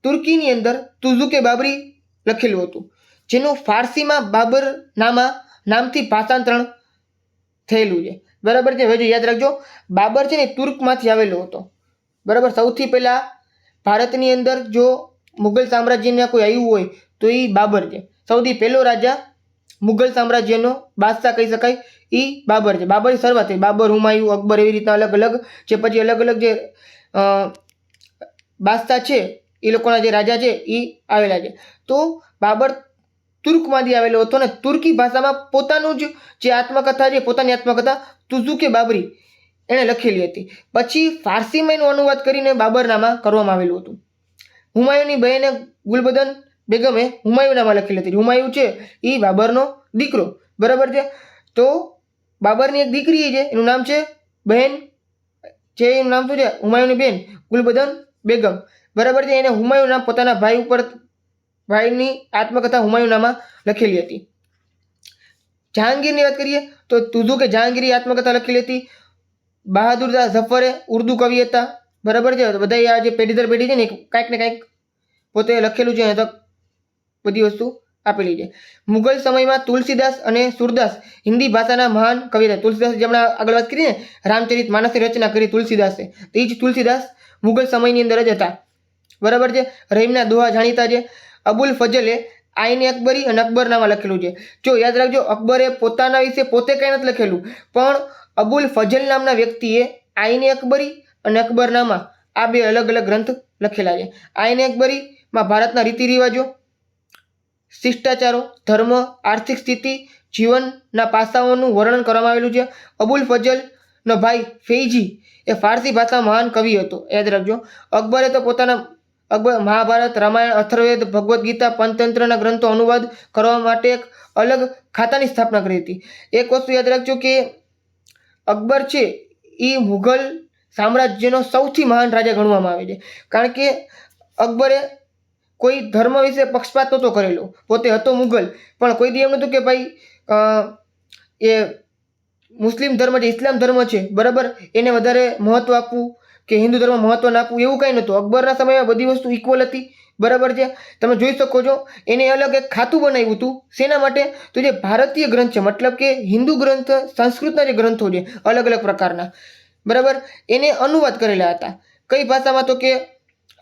Speaker 1: તુર્કીની અંદર તુઝુકે બાબરી લખેલું હતું, જેનું ફારસીમાં બાબર નામથી ભાષાંતરણ થયેલું છે, બરાબર છે. હવે યાદ રાખજો, બાબર છે ને તુર્કમાંથી આવેલો હતો, બરાબર. સૌથી પહેલા ભારતની અંદર જો મુઘલ સામ્રાજ્યના કોઈ આવ્યું હોય તો એ બાબર છે. સૌથી પહેલો રાજા મુઘલ સામ્રાજ્યનો બાદશાહ કહી શકાય એ બાબર છે. બાબરની શરૂઆત થઈ, બાબર, હુમાયું, અકબર, એવી રીતના અલગ અલગ જે પછી અલગ અલગ જે બાદશાહ છે એ લોકોના જે રાજા છે એ આવેલા છે. તો બાબર તુર્કમાંથી આવેલો હતો અને તુર્કી ભાષામાં પોતાનું જ જે આત્મકથા છે, પોતાની આત્મકથા તુઝુકે બાબરી એણે લખેલી હતી. પછી ફારસીમાં એનો અનુવાદ કરીને બાબરનામા કરવામાં આવેલું હતું. હુમાયુની બહેને ગુલબદન બેગમે હુમાયુનામા લખેલી હતી. હુમાયુ છે એ બાબરનો દીકરો, બરાબર છે. તો બાબરની એક દીકરી છે, એનું નામ છે બહેન છે, એનું નામ શું છે? હુમાયુની બેન ગુલબદન બેગમ, બરાબર છે. એને હુમાયુના પોતાના ભાઈની આત્મકથા હુમાયુનામા લખેલી હતી. જહાંગીરની વાત કરીએ તો તુઝુક એ જહાંગીરી આત્મકથા લખેલી હતી. બહાદુર શાહ ઝફરે ઉર્દુ કવિ હતા, બરાબર છે. બધા આ જે પેઢી દર પેઢી છે ને કાંઈક ને કાંઈક પોતે લખેલું છે, તો બધી વસ્તુ આપેલી છે. મુગલ સમયમાં તુલસીદાસ અને સુરદાસ હિન્દી ભાષાના મહાન કવિ હતા. તુલસીદાસ જે હમણાં આગળ વાત કરી ને રામચરિત માનસની રચના કરી તુલસીદાસે, તો એ જ તુલસીદાસ મુગલ સમયની અંદર જ હતા, બરાબર છે. રહીમના દોહા જાણીતા છે. અબુલ ફજલે આઈન અકબરી અને અકબરનામા લખેલું છે. જો યાદ રાખજો, અકબરે પોતાના વિશે પોતે કંઈ નથી લખેલું, પણ અબુલ ફજલ નામના વ્યક્તિએ આઈન અકબરી અને અકબરનામા આ બે અલગ અલગ ગ્રંથ લખેલા છે. આઈન અકબરીમાં ભારતના રીતિ રિવાજો, શિષ્ટાચારો, ધર્મ, આર્થિક સ્થિતિ, જીવનના પાસાઓનું વર્ણન કરવામાં આવેલું છે. અબુલ ફજલનો ભાઈ ફૈજી એ ફારસી ભાષામાં મહાન કવિ હતો, યાદ રાખજો. અકબરે તો મહાભારત, રામાયણ, અથર્વવેદ, ભગવદ્ ગીતા, પંચતંત્રના ગ્રંથો અનુવાદ કરવા માટે એક અલગ ખાતાની સ્થાપના કરી હતી. એક વસ્તુ યાદ રાખજો કે અકબર છે એ મુઘલ સામ્રાજ્યનો સૌથી મહાન રાજા ગણવામાં આવે છે, કારણ કે અકબરે કોઈ ધર્મ વિશે પક્ષપાત નહોતો કરેલો. પોતે હતો મુગલ, પણ કોઈ દી એમ નહોતું કે ભાઈ એ મુસ્લિમ ધર્મ છે, ઇસ્લામ ધર્મ છે, બરાબર, એને વધારે મહત્વ આપવું કે હિન્દુ ધર્મ મહત્વ ના આપવું, એવું કંઈ નહોતું. અકબરના સમયમાં બધી વસ્તુ ઇક્વલ હતી, બરાબર છે. તમે જોઈ શકો છો, એને અલગ એક ખાતું બનાવ્યું હતું. શેના માટે? તો જે ભારતીય ગ્રંથ છે, મતલબ કે હિન્દુ ગ્રંથ, સંસ્કૃતના જે ગ્રંથો છે અલગ અલગ પ્રકારના, બરાબર, એને અનુવાદ કરેલા હતા. કઈ ભાષામાં? તો કે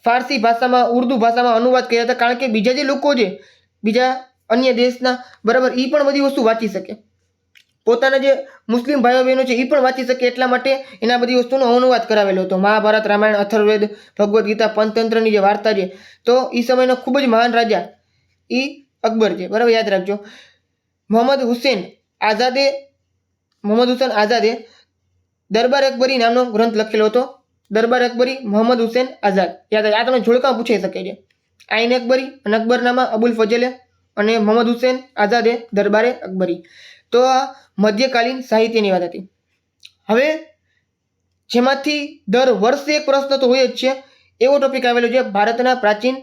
Speaker 1: ફારસી ભાષામાં, ઉર્દુ ભાષામાં અનુવાદ કર્યા હતા, કારણ કે બીજા જે લોકો છે, બીજા અન્ય દેશના, બરાબર, એ પણ બધી વસ્તુ વાંચી શકે, પોતાના જે મુસ્લિમ ભાઈઓ બહેનો છે એ પણ વાંચી શકે, એટલા માટે એના બધી વસ્તુનો અનુવાદ કરાવેલો હતો. મહાભારત, રામાયણ, અથર્વવેદ, ભગવદ્ ગીતા, પંચતંત્રની જે વાર્તા છે, તો એ સમયનો ખૂબ જ મહાન રાજા એ અકબર છે, બરાબર, યાદ રાખજો. મોહમ્મદ હુસેન આઝાદે દરબાર અકબરી નામનો ગ્રંથ લખેલો હતો. દરબાર અકબરી, મોહમ્મદ હુસેન આઝાદ, યાદ રાખજો. આ તમને જોડકા પૂછાઈ શકે છે. આઈન અકબરી અને અકબરનામા અબુલ ફજલે અને મોહમ્મદ હુસેન આઝાદે દરબારે અકબરી. તો આ મધ્યકાલીન સાહિત્યની વાત હતી. હવે જેમાંથી દર વર્ષે એક પ્રશ્ન તો હોય જ છે, એવો ટોપિક આવેલો છે ભારતના પ્રાચીન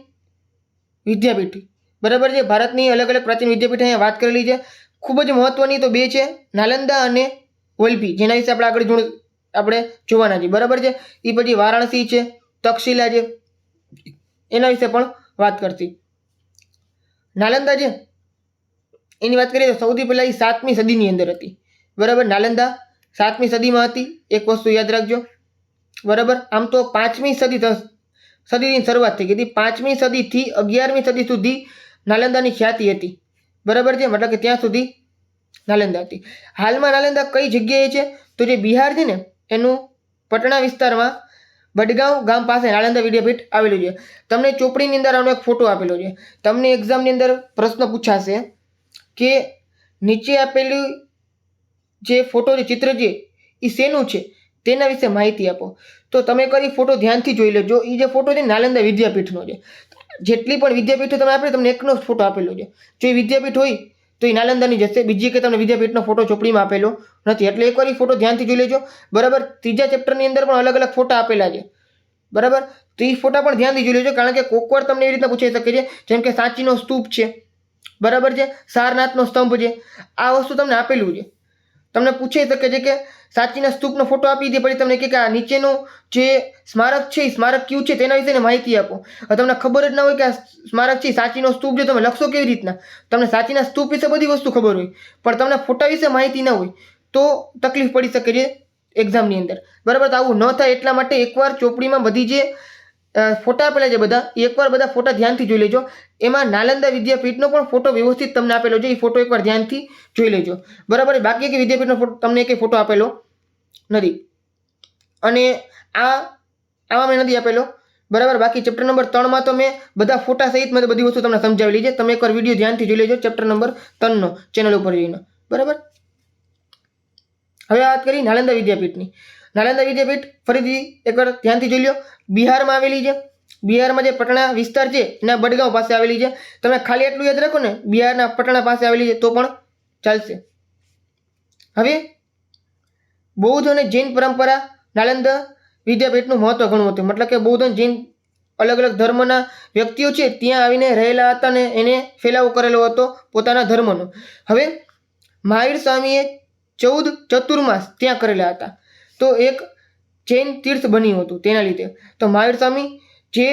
Speaker 1: વિદ્યાપીઠ, બરાબર છે. ભારતની અલગ અલગ પ્રાચીન વિદ્યાપીઠ અહીંયા વાત કરેલી છે. ખૂબ જ મહત્વની તો બે છે, નાલંદા અને વલ્લભી, જેના વિશે આપણે જોવાના છે, બરાબર છે. એ પછી વારાણસી છે, તક્ષશિલા છે, એના વિશે પણ વાત કરતી. નાલંદા છે એની વાત કરીએ તો સૌથી પહેલાં એ 7મી સદીની અંદર હતી, બરાબર. નાલંદા 7મી સદીમાં હતી, એક વસ્તુ યાદ રાખજો, બરાબર. આમ તો 5મી સદીની શરૂઆત થઈ ગઈ હતી. 5મી સદીથી 11મી સદી સુધી નાલંદાની ખ્યાતિ હતી, બરાબર છે, મતલબ કે ત્યાં સુધી નાલંદા હતી. હાલમાં નાલંદા કઈ જગ્યાએ છે? તો જે બિહાર છે ને એનું પટણા વિસ્તારમાં બડગાંવ ગામ પાસે નાલંદા વિદ્યાપીઠ આવેલું છે. તમને ચોપડીની અંદર આનો એક ફોટો આપેલો છે. તમને એક્ઝામની અંદર પ્રશ્ન પૂછાશે કે નીચે આપેલું જે ફોટો, જે ચિત્ર છે એ શેનું છે, તેના વિશે માહિતી આપો. તો તમે કરી ફોટો ધ્યાનથી જોઈ લેજો. એ જે ફોટો છે નાલંદા વિદ્યાપીઠનો છે. જેટલી પણ વિદ્યાપીઠો તમે આપે તમને એકનો જ ફોટો આપેલો છે. જો એ વિદ્યાપીઠ હોય તો એ નાલંદાની જશે, બીજી કે તમને વિદ્યાપીઠનો ફોટો ચોપડીમાં આપેલો નથી. એટલે એકવાર એ ફોટો ધ્યાનથી જોઈ લેજો, બરાબર. ત્રીજા ચેપ્ટરની અંદર પણ અલગ અલગ ફોટા આપેલા છે, બરાબર. તો એ ફોટા પણ ધ્યાનથી જોઈ લેજો, કારણ કે કોઈક વાર તમને એવી રીતના પૂછાઈ શકે છે, જેમ કે સાંચીનો સ્તૂપ છે, બરાબર છે, સારનાથનો સ્તંભ છે. આ વસ્તુ તમને આપેલું છે. તમને પૂછાઈ શકે છે કે સાંચીના સ્તૂપનો ફોટો આપી દે, પછી તમને કે આ નીચેનું જે સ્મારક છે એ સ્મારક કયું છે તેના વિશે માહિતી આપો. હવે તમને ખબર જ ના હોય કે આ સ્મારક છે, સાંચીનો સ્તૂપ છે, તમે લખશો કેવી રીતના? તમને સાંચીના સ્તૂપ વિશે બધી વસ્તુ ખબર હોય, પણ તમને ફોટા વિશે માહિતી ના હોય તો તકલીફ પડી શકે છે એક્ઝામની અંદર, બરાબર. તો આવું ન થાય એટલા માટે એકવાર ચોપડીમાં બધી જે ફોટા આપેલા છે બધા, એકવાર બધા ફોટા ધ્યાનથી જોઈ લેજો. એમાં નાલંદા વિદ્યાપીઠનો પણ ફોટો વ્યવસ્થિત તમને આપેલો છે, એ ફોટો એકવાર ધ્યાનથી જોઈ લેજો, બરાબર. બાકી એક વિદ્યાપીઠનો ફોટો તમને એક ફોટો આપેલો નથી, અને આમાં મેં નથી આપેલો, બરાબર. બાકી ચેપ્ટર નંબર 3માં તો મેં બધા ફોટા સહિત મેં બધી વસ્તુ તમને સમજાવેલી છે. તમે એકવાર વિડીયો ધ્યાનથી જોઈ લેજો, ચેપ્ટર નંબર 3નો ચેનલ ઉપર જઈને, બરાબર. હવે વાત કરી નાલંદા વિદ્યાપીઠની. નાલંદા વિદ્યાપીઠ ફરીથી એકવાર ધ્યાનથી જોઈ લો, બિહારમાં આવેલી છે, બિહારમાં જે પટણા વિસ્તાર છે એના બડગાંવ પાસે આવેલી છે. તમે ખાલી એટલું યાદ રાખો ને, બિહારના પટણા પાસે આવેલી છે તો પણ ચાલશે. હવે બૌદ્ધ અને જૈન પરંપરા નાલંદા વિદ્યાપીઠનું મહત્વ ઘણું હતું. મતલબ કે બૌદ્ધ અને જૈન અલગ અલગ ધર્મના વ્યક્તિઓ છે ત્યાં આવીને રહેલા હતા અને એને ફેલાવો કરેલો હતો પોતાના ધર્મનો. હવે મહાવીર સ્વામીએ 14 ચતુર્માસ ત્યાં કરેલા હતા. તો એક જૈન તીર્થ બન્યું હતું તેના લીધે. તો મહાવીર સ્વામી જે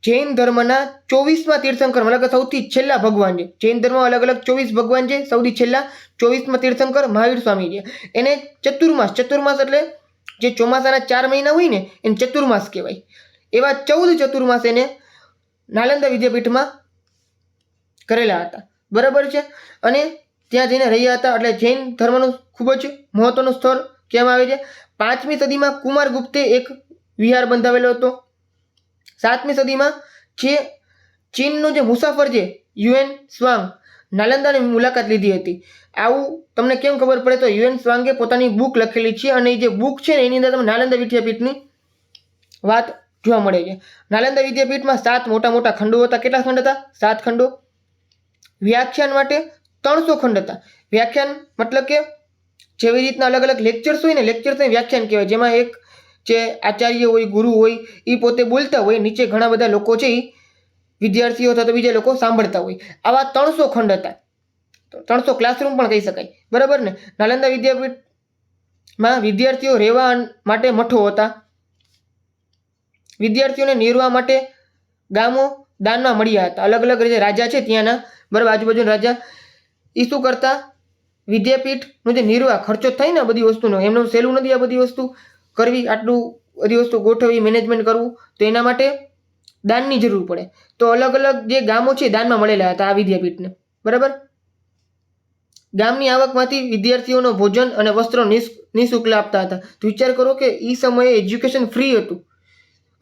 Speaker 1: જૈન ધર્મના 24મા તીર્થંકર, મતલબ કે સૌથી છેલ્લા ભગવાન છે. જૈન ધર્મમાં અલગ અલગ 24 ભગવાન છે, સૌથી છેલ્લા 24મા તીર્થંકર મહાવીર સ્વામી છે. એને ચતુર્માસ એટલે જે ચોમાસાના 4 મહિના હોય ને એને ચતુર્માસ કહેવાય. એવા 14 ચતુર્માસ એને નાલંદા વિદ્યાપીઠમાં કરેલા હતા. બરાબર છે. અને ત્યાં જઈને રહ્યા હતા. એટલે જૈન ધર્મનું ખૂબ જ મહત્વનું સ્થળ કહેવામાં આવે છે. 5મી સદીમાં કુમારગુપ્તે એક વિહાર બંધાવેલો હતો. 7મી સદીમાં જે ચીનનો જે મુસાફર છે યુએન સ્વાંગ નાલંદાની મુલાકાત લીધી હતી. આવું તમને કેમ ખબર પડે? તો યુએન સ્વાંગે પોતાની બુક લખેલી છે અને એ જે બુક છે ને એની અંદર તમે નાલંદા વિદ્યાપીઠની વાત જોવા મળે છે. નાલંદા વિદ્યાપીઠમાં 7 મોટા મોટા ખંડો હતા. કેટલા ખંડ હતા? 7 ખંડો. વ્યાખ્યાન માટે 300 ખંડ હતા. વ્યાખ્યાન મતલબ કે જેવી રીતના અલગ અલગ લેક્ચર્સ હોય ને, લેક્ચર્સને વ્યાખ્યાન કહેવાય. જેમાં એક જે આચાર્ય હોય, ગુરુ હોય, એ પોતે બોલતા હોય, નીચે ઘણા બધા લોકો છે એ વિદ્યાર્થીઓ અથવા તો બીજા લોકો સાંભળતા હોય. આવા 300 ખંડ હતા. 300 ક્લાસરૂમ પણ કહી શકાય. બરાબર ને? નાલંદા વિદ્યાપીઠમાં વિદ્યાર્થીઓ રહેવા માટે મઠો હતા. વિદ્યાર્થીઓને નિર્વાહ માટે ગામો દાનમાં મળ્યા હતા. અલગ અલગ જે રાજા છે ત્યાંના, બરાબર, આજુબાજુના રાજા એ શું કરતા? વિદ્યાપીઠનો જે નિર્વાહ ખર્ચો થાય ને બધી વસ્તુનો, એમનું સહેલું નથી આ બધી વસ્તુ કરવી, આટલું બધી વસ્તુ ગોઠવવી, મેનેજમેન્ટ કરવું. તો એના માટે દાનની જરૂર પડે. તો અલગ અલગ જે ગામો છે દાનમાં મળેલા હતા આ વિદ્યાપીઠને. બરાબર. ગામની આવકમાંથી વિદ્યાર્થીઓનો ભોજન અને વસ્ત્રો નિઃશુલ્ક આપતા હતા. તો વિચાર કરો કે એ સમયે એજ્યુકેશન ફ્રી હતું.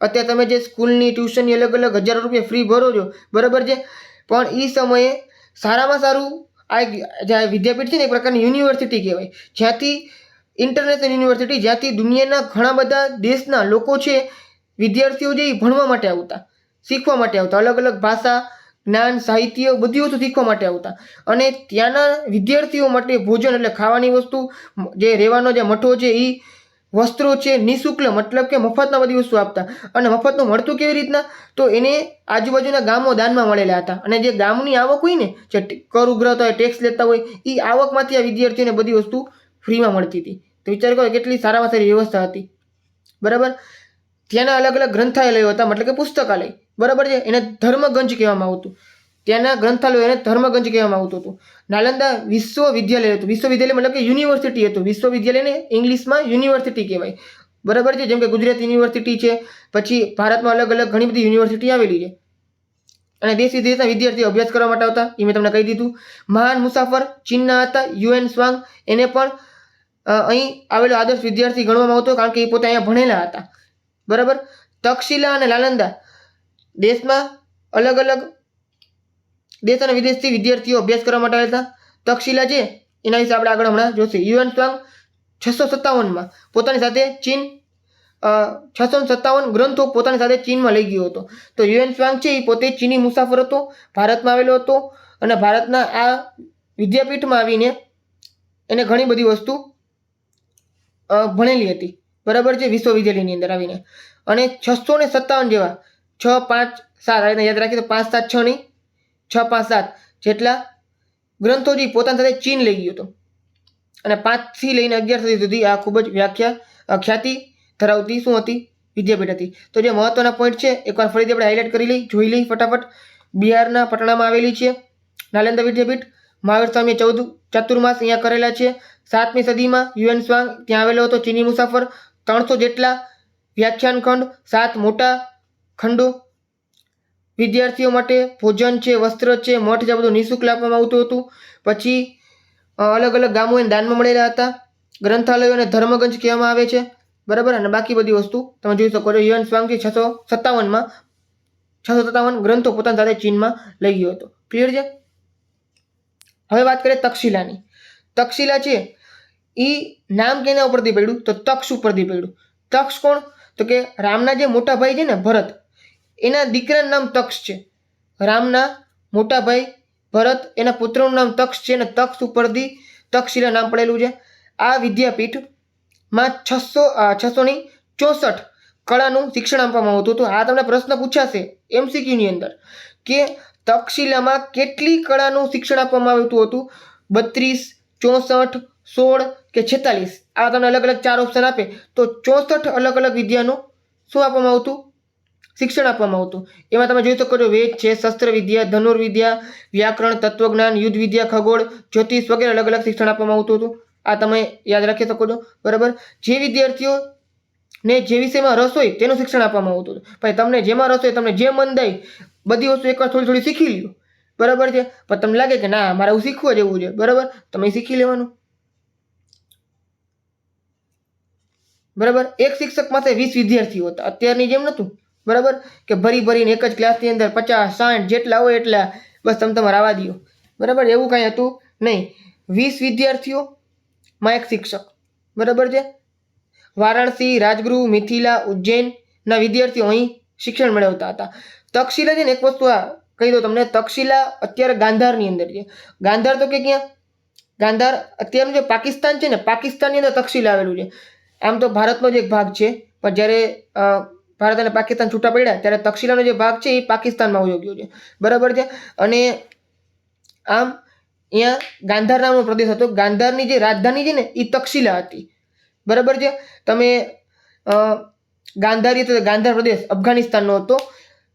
Speaker 1: અત્યારે તમે જે સ્કૂલની ટ્યુશનની અલગ અલગ હજારો રૂપિયા ફ્રી ભરો છો, બરાબર છે, પણ એ સમયે સારામાં સારું આ વિદ્યાપીઠ છે ને એક પ્રકારની યુનિવર્સિટી કહેવાય, જ્યાંથી ઇન્ટરનેશનલ યુનિવર્સિટી, જ્યાંથી દુનિયાના ઘણા બધા દેશના લોકો છે, વિદ્યાર્થીઓ જે ભણવા માટે આવતા, શીખવા માટે આવતા, અલગ અલગ ભાષા, જ્ઞાન, સાહિત્ય બધી વસ્તુ શીખવા માટે આવતા. અને ત્યાંના વિદ્યાર્થીઓ માટે ભોજન એટલે ખાવાની વસ્તુ, જે રહેવાનો જે મઠો છે એ વસ્ત્રો છે નિઃશુલ્ક, મતલબ કે મફતમાં બધી વસ્તુ આપતા. અને મફતનું મળતું કેવી રીતના? તો એને આજુબાજુના ગામો દાનમાં મળેલા હતા. અને જે ગામની આવક હોય ને, જે કર ઉઘરાવતા હોય, ટેક્સ લેતા હોય, એ આવકમાંથી આ વિદ્યાર્થીઓને બધી વસ્તુ ફ્રીમાં મળતી હતી. તો વિચાર કરો કેટલી સારામાં સારી વ્યવસ્થા હતી. બરાબર. ત્યાંના અલગ અલગ ગ્રંથાલયો હતા, મતલબ કે પુસ્તકાલય. બરાબર છે. એને ધર્મગંજ કહેવામાં આવતું. ત્યાંના ગ્રંથાલયો એને ધર્મગંજ કહેવામાં આવતું હતું. નાલંદા વિશ્વવિદ્યાલય હતું. વિશ્વવિદ્યાલય મતલબ કે યુનિવર્સિટી હતું. વિશ્વવિદ્યાલયને ઇંગ્લિશમાં યુનિવર્સિટી કહેવાય. બરાબર છે. જેમ કે ગુજરાત યુનિવર્સિટી છે, પછી ભારતમાં અલગ અલગ ઘણી બધી યુનિવર્સિટી આવેલી છે. અને દેશ વિદેશના વિદ્યાર્થીઓ અભ્યાસ કરવા માટે આવતા, એ મેં તમને કહી દીધું. મહાન મુસાફર ચીનના હતા યુએન સ્વાંગ, એને પણ અહીં આવેલો આદર્શ વિદ્યાર્થી ગણવામાં આવતો, કારણ કે એ પોતે અહીંયા ભણેલા હતા. બરાબર. તક્ષશિલા અને નાલંદા દેશમાં અલગ અલગ દેશ અને વિદેશથી વિદ્યાર્થીઓ અભ્યાસ કરવા માટે આવ્યા હતા. તક્ષશિલા છે એના વિશે આપણે આગળ હમણાં જોશે. યુએન સ્વાંગ 657માં પોતાની સાથે ચીન 657 ગ્રંથો પોતાની સાથે ચીનમાં લઈ ગયો હતો. તો યુએન સ્વાંગ છે એ પોતે ચીની મુસાફર હતો, ભારતમાં આવેલો હતો અને ભારતના આ વિદ્યાપીઠમાં આવીને એને ઘણી બધી વસ્તુ ભણેલી હતી. બરાબર છે. વિશ્વવિદ્યાલયની અંદર આવીને અને 657 જેવા 6, 5, 7 આ રીતના યાદ રાખીએ તો 5, 7, 6 નહીં, 6, 5, 7 જેટલા ગ્રંથો જે પોતાની સાથે ચીન લઈ ગયો હતો. અને 5 થી લઈને 11 સુધી આ ખૂબ જ ખ્યાતિ ધરાવતી શું હતી? વિદ્યાપીઠ હતી. તો જે મહત્વના પોઈન્ટ છે એકવાર ફરીથી આપણે હાઇલાઇટ કરી લઈ, જોઈ લઈ ફટાફટ. બિહારના પટણામાં આવેલી છે નાલંદા વિદ્યાપીઠ. મહાવીર સ્વામીએ 14 ચતુર્માસ અહીંયા કરેલા છે. 7મી સદીમાં યુએન સ્વાંગ ત્યાં આવેલો હતો, ચીની મુસાફર. 300 જેટલા વ્યાખ્યાન ખંડ, 7 મોટા ખંડો, વિદ્યાર્થીઓ માટે ભોજન છે, વસ્ત્ર છે, મઠ છે, બધું નિઃશુલ્ક આપવામાં આવતું હતું. પછી અલગ અલગ ગામો એને દાનમાં મળેલા હતા. ગ્રંથાલયોને ધર્મગંજ કહેવામાં આવે છે. બરાબર. અને બાકી બધી વસ્તુ તમે જોઈ શકો છો. યુએન સ્વાંગથી 657 ગ્રંથો પોતાની સાથે ચીનમાં લઈ ગયો હતો. ક્લિયર છે? હવે વાત કરીએ તક્ષશિલાની. તક્ષશિલા છે એ નામ કેના ઉપરથી પડ્યું? તો તક્ષ ઉપરથી પડ્યું. તક્ષ કોણ? તો કે રામના જે મોટા ભાઈ છે ને ભરત, એના દીકરાનું નામ તક્ષ છે. રામના મોટા ભાઈ ભરત એના પુત્રનું નામ તક્ષ છે અને તક્ષ ઉપરથી તક્ષશિલા નામ પડેલું છે. આ વિદ્યાપીઠમાં 664 કળાનું શિક્ષણ આપવામાં આવતું હતું. આ તમને પ્રશ્ન પૂછાશે એમસીક્યુની અંદર કે તક્ષશિલામાં કેટલી કળાનું શિક્ષણ આપવામાં આવતું હતું? 32, 64, 16 કે 46? આ તમને અલગ અલગ 4 ઓપ્શન આપે તો 64 અલગ અલગ વિદ્યાનું શું આપવામાં આવતું? શિક્ષણ આપવામાં આવતું. એમાં તમે જોઈ શકો છો વેદ છે, શસ્ત્ર વિદ્યા, ધનુર્વિદ્યા, વ્યાકરણ, તત્વજ્ઞાન, યુદ્ધ વિદ્યા, ખગોળ, જ્યોતિષ વગેરે અલગ અલગ શિક્ષણ આપવામાં આવતું હતું. આ તમે યાદ રાખી શકો છો. બરાબર. જે વિદ્યાર્થીઓને જે વિષયમાં રસ હોય તેનું શિક્ષણ આપવામાં આવતું હતું. ભાઈ તમને જેમાં રસ હોય, તમને જે મન થાય બધી વસ્તુ એકવાર થોડી થોડી શીખી લ્યો. બરાબર છે. પણ તમને લાગે કે ના મારે એવું શીખવા જેવું છે, બરાબર, તમે શીખી લેવાનું. બરાબર. એક શિક્ષક માટે 20 વિદ્યાર્થીઓ હતા. અત્યારની જેમ નહોતું. બરાબર કે ભરીને એક જ ક્લાસની અંદર 50, 60 જેટલા હોય એટલા બસ તમે તમારે આવવા દો. બરાબર. એવું કાંઈ હતું નહીં. 20 વિદ્યાર્થીઓમાં એક શિક્ષક. બરાબર છે. વારાણસી, રાજગૃહ, મિથિલા, ઉજ્જૈનના વિદ્યાર્થીઓ અહીં શિક્ષણ મેળવતા હતા. તક્ષશિલા છે ને, એક વસ્તુ આ કહી દો તમને, તક્ષશિલા અત્યારે ગાંધારની અંદર છે. ગાંધાર તો કે ક્યાં? ગાંધાર અત્યારનું જે પાકિસ્તાન છે ને, પાકિસ્તાનની અંદર તક્ષશિલા આવેલું છે. આમ તો ભારતનો જ એક ભાગ છે, પણ જ્યારે ભારત અને પાકિસ્તાન છૂટા પડ્યા ત્યારે તક્ષશિલાનો જે ભાગ છે એ પાકિસ્તાનમાં વયો ગયો છે. બરાબર છે. અને આમ અહીંયા ગાંધાર નામનો પ્રદેશ હતો. ગાંધારની જે રાજધાની છે ને એ તક્ષશિલા હતી. બરાબર છે. તમે ગાંધાર પ્રદેશ અફઘાનિસ્તાનનો હતો.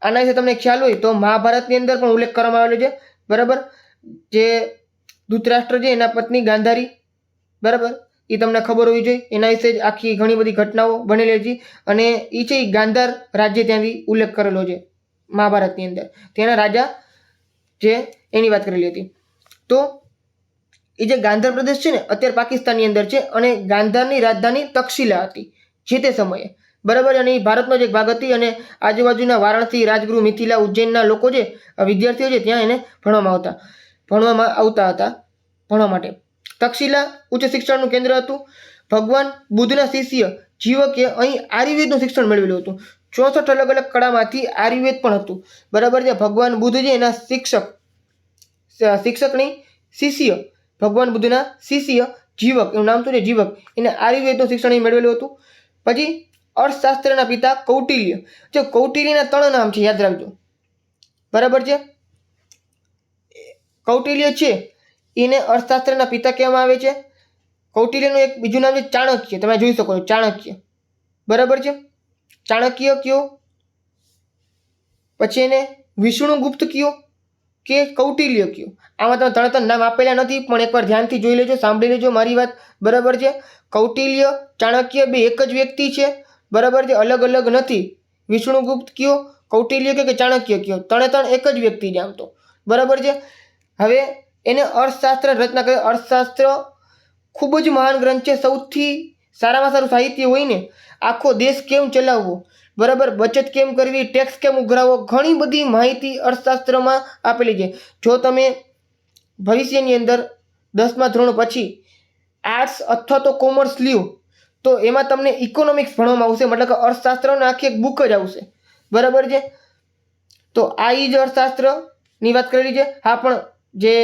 Speaker 1: આના વિશે તમને ખ્યાલ હોય તો મહાભારતની અંદર પણ ઉલ્લેખ કરવામાં આવેલો છે. બરાબર. જે ધૃતરાષ્ટ્ર છે એના પત્ની ગાંધારી, બરાબર, એ તમને ખબર હોવી જોઈએ. એના વિશે જ આખી ઘણી બધી ઘટનાઓ બનેલી છે. અને એ છે એ ગાંધાર રાજ્ય ત્યાંથી ઉલ્લેખ કરેલો છે મહાભારતની અંદર. ત્યાંના રાજા જે એની વાત કરેલી હતી. તો એ જે ગાંધાર પ્રદેશ છે ને અત્યારે પાકિસ્તાનની અંદર છે અને ગાંધારની રાજધાની તક્ષશિલા હતી જે તે સમયે. બરાબર. અને એ ભારતનો જ એક ભાગ હતી અને આજુબાજુના વારાણસી, રાજગૃહ, મિથિલા, ઉજ્જૈનના લોકો છે, વિદ્યાર્થીઓ છે, ત્યાં એને ભણવામાં આવતા હતા ભણવા માટે. તક્ષશિલા ઉચ્ચ શિક્ષણનું કેન્દ્ર હતું. ભગવાન બુદ્ધના શિષ્ય જીવકે અહીં આયુર્વેદનું શિક્ષણ મેળવેલું હતું. 64 અલગ અલગ કળામાંથી આયુર્વેદ પણ હતું. બરાબર છે. ભગવાન બુદ્ધ છે એના શિક્ષકની શિષ્ય, ભગવાન બુદ્ધના શિષ્ય જીવક, એનું નામ શું છે? જીવક. એને આયુર્વેદનું શિક્ષણ અહીં મેળવેલું હતું. પછી અર્થશાસ્ત્રના પિતા કૌટિલ્ય. જો કૌટિલ્યના 3 નામ છે, યાદ રાખજો. બરાબર છે. કૌટિલ્ય છે એને અર્થશાસ્ત્રના પિતા કહેવામાં આવે છે. કૌટિલ્યનું એક બીજું નામ છે ચાણક્ય. તમે જોઈ શકો છો ચાણક્ય. બરાબર છે. ચાણક્ય કયો, પછી એને વિષ્ણુગુપ્ત કયો કે કૌટિલ્ય કયો. આમાં તમે 3 નામ આપેલા નથી, પણ એકવાર ધ્યાનથી જોઈ લેજો, સાંભળી લેજો મારી વાત. બરાબર છે. કૌટિલ્ય, ચાણક્ય બે એક જ વ્યક્તિ છે. બરાબર છે. અલગ અલગ નથી. વિષ્ણુગુપ્ત કયો, કૌટિલ્ય કે ચાણક્ય કયો, 3 એક જ વ્યક્તિ છે આમ તો. બરાબર છે. હવે એને અર્થશાસ્ત્ર રચના કરે. અર્થશાસ્ત્ર ખૂબ જ મહાન ગ્રંથ છે. સૌથી સારામાં સારું સાહિત્ય હોય ને, આખો દેશ કેમ ચલાવવો, બરાબર, બચત કેમ કરવી, ટેક્સ કેમ ઉઘરાવવો, ઘણી બધી માહિતી અર્થશાસ્ત્રમાં આપેલી છે. જો તમે ભવિષ્યની અંદર 10મા ધોરણ પછી આર્ટ્સ અથવા તો કોમર્સ લ્યો તો એમાં તમને ઇકોનોમિક્સ ભણવામાં આવશે, મતલબ કે અર્થશાસ્ત્રનો આખી એક બુક જ આવશે. બરાબર છે. તો આ જ અર્થશાસ્ત્રની વાત કરેલી છે. હા, પણ જે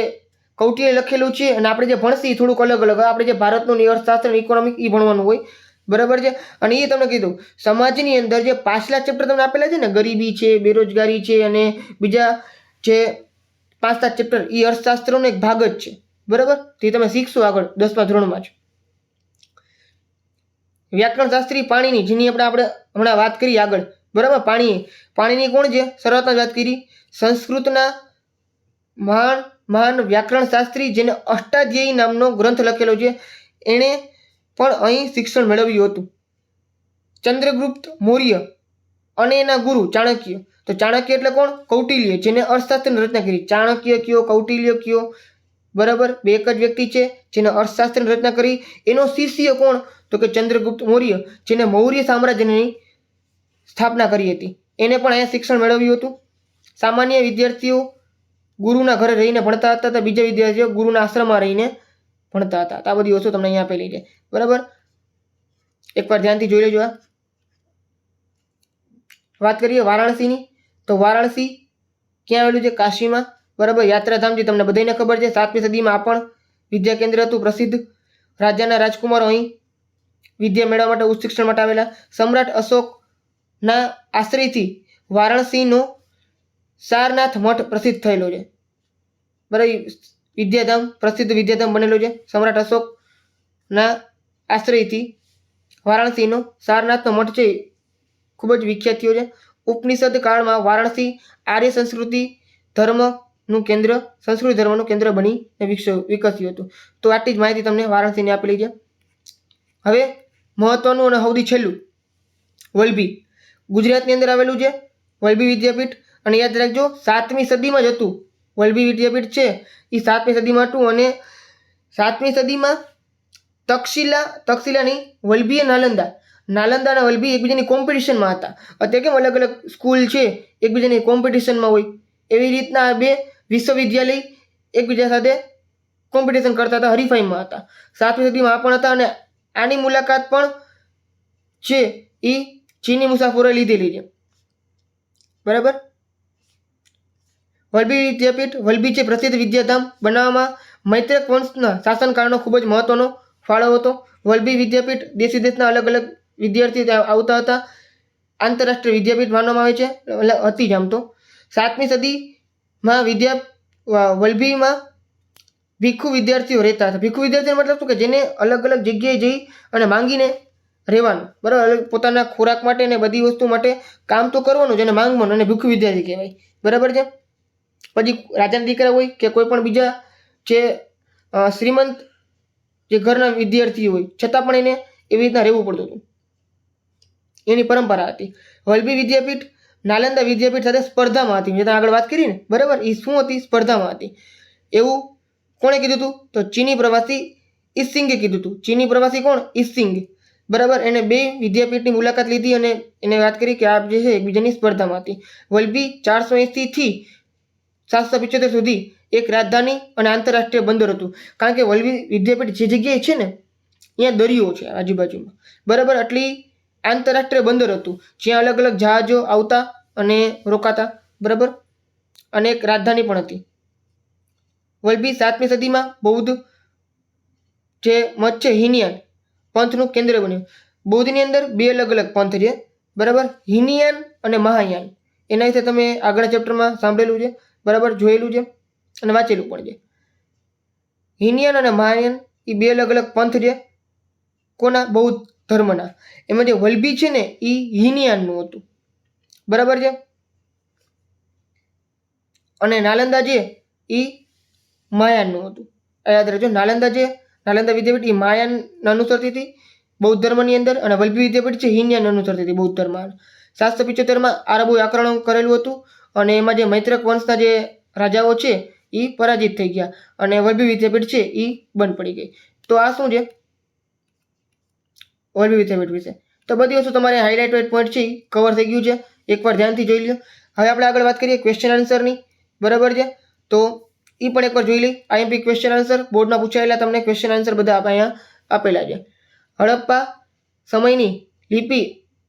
Speaker 1: કૌટિલ્ય લખેલું છે અને આપણે જે ભણશી એ થોડુંક અલગ અલગ. આપણે જે ભારતનું અર્થશાસ્ત્ર ઇકોનોમિક એ ભણવાનું હોય. બરાબર છે. અને એ તમને કીધું સમાજની અંદર જે પાછલા ચેપ્ટર તમને આપેલા છે ને, ગરીબી છે, બેરોજગારી છે અને બીજા જે 5-7 ચેપ્ટર, એ અર્થશાસ્ત્રનો એક ભાગ જ છે. બરાબર. તે તમે શીખશો આગળ 10મા ધોરણમાં જ. વ્યાકરણ શાસ્ત્રી પાણીની, જેની આપણે હમણાં વાત કરી આગળ. બરાબર. પાણીની કોણ છે? શરૂઆતમાં વાત કરી. સંસ્કૃતના મહાન વ્યાકરણ શાસ્ત્રી, જેને અષ્ટાધ્યાયી નામનો ગ્રંથ લખેલો છે, એણે પણ અહીં શિક્ષણ મેળવ્યું હતું. ચંદ્રગુપ્ત મૌર્ય અને એના ગુરુ ચાણક્ય. તો ચાણક્ય એટલે કોણ? કૌટિલ્ય, જેને અર્થશાસ્ત્રની રચના કરી. ચાણક્ય કયો, કૌટિલ્ય કયો, બરાબર, બે એક જ વ્યક્તિ છે જેને અર્થશાસ્ત્રની રચના કરી. એનો શિષ્ય કોણ? તો કે ચંદ્રગુપ્ત મૌર્ય, જેને મૌર્ય સામ્રાજ્યની સ્થાપના કરી હતી. એને પણ અહીંયા શિક્ષણ મેળવ્યું હતું. સામાન્ય વિદ્યાર્થીઓ ગુરુના ઘરે રહીને ભણતા હતા, બીજા વિદ્યાર્થીઓ ગુરુના આશ્રમમાં રહીને ભણતા હતા. આ બધી વસ્તુ તમને અહીંયા આપેલી છે. બરાબર. એકવાર ધ્યાનથી જોઈ લેજો. વાત કરીએ વારાણસીની. તો વારાણસી ક્યાં આવેલું છે? કાશીમાં. બરાબર. યાત્રાધામ જે તમને બધાને ખબર છે, 7મી સદીમાં આ પણ વિદ્યા કેન્દ્ર હતું પ્રસિદ્ધ. રાજાના રાજકુમારો અહીં વિદ્યા મેળવવા માટે ઉચ્ચ શિક્ષણ માટે આવેલા. સમ્રાટ અશોકના આશ્રયથી વારાણસીનો સારનાથ મઠ પ્રસિદ્ધ થયેલો છે. બરાબર. વિદ્યાધામ પ્રસિદ્ધ વિદ્યાધામ બનેલો છે. સમ્રાટ અશોકના આશ્રયથી વારાણસીનો સારનાથનો મઠ છે ખૂબ જ વિખ્યાત થયો છે. ઉપનિષદ કાળમાં વારાણસી આર્ય સંસ્કૃતિ ધર્મનું કેન્દ્ર સંસ્કૃતિ ધર્મનું કેન્દ્ર બનીને વિકસ્યું હતું. તો આટલી જ માહિતી તમને વારાણસીની આપેલી છે. હવે મહત્વનું અને સૌથી છેલ્લું વલભી ગુજરાતની અંદર આવેલું છે. વલભી વિદ્યાપીઠ અને યાદ રાખજો 7મી સદીમાં જ હતું. વલભી વિદ્યાપીઠ છે એ 7મી સદીમાં હતું અને 7મી સદીમાં તક્ષશિલાની વલભી અને નાલંદા અને વલભી એકબીજાની કોમ્પિટિશનમાં હતા. અત્યારે કેમ અલગ અલગ સ્કૂલ છે એકબીજાની કોમ્પિટિશનમાં હોય, એવી રીતના આ બે વિશ્વવિદ્યાલય એકબીજા સાથે કોમ્પિટિશન કરતા હતા, હરીફાઈમાં હતા. 7મી સદીમાં આ પણ હતા અને આની મુલાકાત પણ છે એ ચીની મુસાફરોએ લીધેલી છે. બરાબર. વલભી વિદ્યાપીઠ વલભી છે પ્રસિદ્ધ વિદ્યાધામ બનાવવામાં મૈત્રક વંશના શાસનકાળનો ખૂબ જ મહત્વનો ફાળો હતો. વલભી વિદ્યાપીઠ દેશ વિદેશના અલગ અલગ વિદ્યાર્થી આવતા હતા. આંતરરાષ્ટ્રીય વિદ્યાપીઠ માનવામાં આવે છે, હતી જ આમ તો. 7મી સદીમાં વલભીમાં ભિક્ષુ વિદ્યાર્થીઓ રહેતા હતા. ભિક્ષુ વિદ્યાર્થીઓ મતલબ શું કે જેને અલગ અલગ જગ્યાએ જઈ અને માંગીને રહેવાનું. બરાબર. પોતાના ખોરાક માટે ને બધી વસ્તુ માટે કામ તો કરવાનું જેને માંગવાનું અને ભિક્ષુ વિદ્યાર્થી કહેવાય. બરાબર છે. પછી રાજાના દીકરા હોય કે કોઈ પણ બીજા જે શ્રીમંત જે ઘરના વિદ્યાર્થી હોય છતાં પણ એને એવી રીતના રહેવું પડતું હતું. એની પરંપરા હતી. વલભી વિદ્યાપીઠ નાલંદા વિદ્યાપીઠ સાથે સ્પર્ધામાં હતી. મેં આગળ વાત કરી ને. બરાબર. એ શું હતી? સ્પર્ધામાં હતી. એવું કોણે કીધું હતું? તો ચીની પ્રવાસી ઈસિંગે કીધું હતું. ચીની પ્રવાસી કોણ? ઈસિંગ. બરાબર. એને બે વિદ્યાપીઠની મુલાકાત લીધી અને એને વાત કરી કે આ જે છે એકબીજાની સ્પર્ધામાં હતી. વલભી 480 થી 775 સુધી એક રાજધાની અને આંતરરાષ્ટ્રીય બંદર હતું. કારણ કે વલભી વિદ્યાપીઠ જે જગ્યાએ છે ને ત્યાં દરિયો છે આજુબાજુમાં. બરાબર. એટલી આંતરરાષ્ટ્રીય બંદર હતું જ્યાં અલગ અલગ જહાજો આવતા અને રોકાતા. બરાબર. અને એક રાજધાની પણ હતી. વલભી 7મી સદીમાં બૌદ્ધ જે મત છે હિનયાન પંથનું કેન્દ્ર બન્યું. બૌદ્ધની અંદર બે અલગ અલગ પંથ છે. બરાબર. હિનયાન અને મહાયાન. એના વિશે તમે આગળના ચેપ્ટરમાં સાંભળેલું છે. બરાબર. જોયેલું છે અને વાંચેલું પણ છે. હિનયાન અને મહાયાન એ બે અલગ અલગ પંથ છે. કોના? બૌદ્ધ ધર્મના. એમાં જે વલભી છે ને એ હિનયાનનું હતું. બરાબર છે. અને નાલંદા જે એ મહાયાનનું હતું. યાદ રાખજો. નાલંદા વિદ્યાપીઠ એ મહાયાન અનુસરતી હતી બૌદ્ધ ધર્મની અંદર અને વલભી વિદ્યાપીઠ છે હિનયાન અનુસરતી હતી બૌદ્ધ ધર્મ. 775માં આરબોએ આક્રમણ કરેલું હતું અને એમાં જે મૈત્રક વંશના જે રાજાઓ છે એ પરાજિત થઈ ગયા અને વલભી વિદ્યાપીઠ છે એ બંધ પડી ગઈ. તો આ શું છે વલભી વિદ્યાપીઠ વિશે. તો બધી વસ્તુ તમારે હાઇલાઇટેડ પોઈન્ટ છે એ કવર થઈ ગયું છે. એકવાર ધ્યાનથી જોઈ લો. હવે આપણે આગળ વાત કરીએ ક્વેશ્ચન આન્સરની. બરાબર છે. તો એ પણ એકવાર જોઈ લઈ. આઈએમપી ક્વેશ્ચન આન્સર બોર્ડમાં પૂછાયેલા તમને ક્વેશ્ચન આન્સર બધા અહીંયા આપેલા છે. હડપ્પા સમયની લિપિ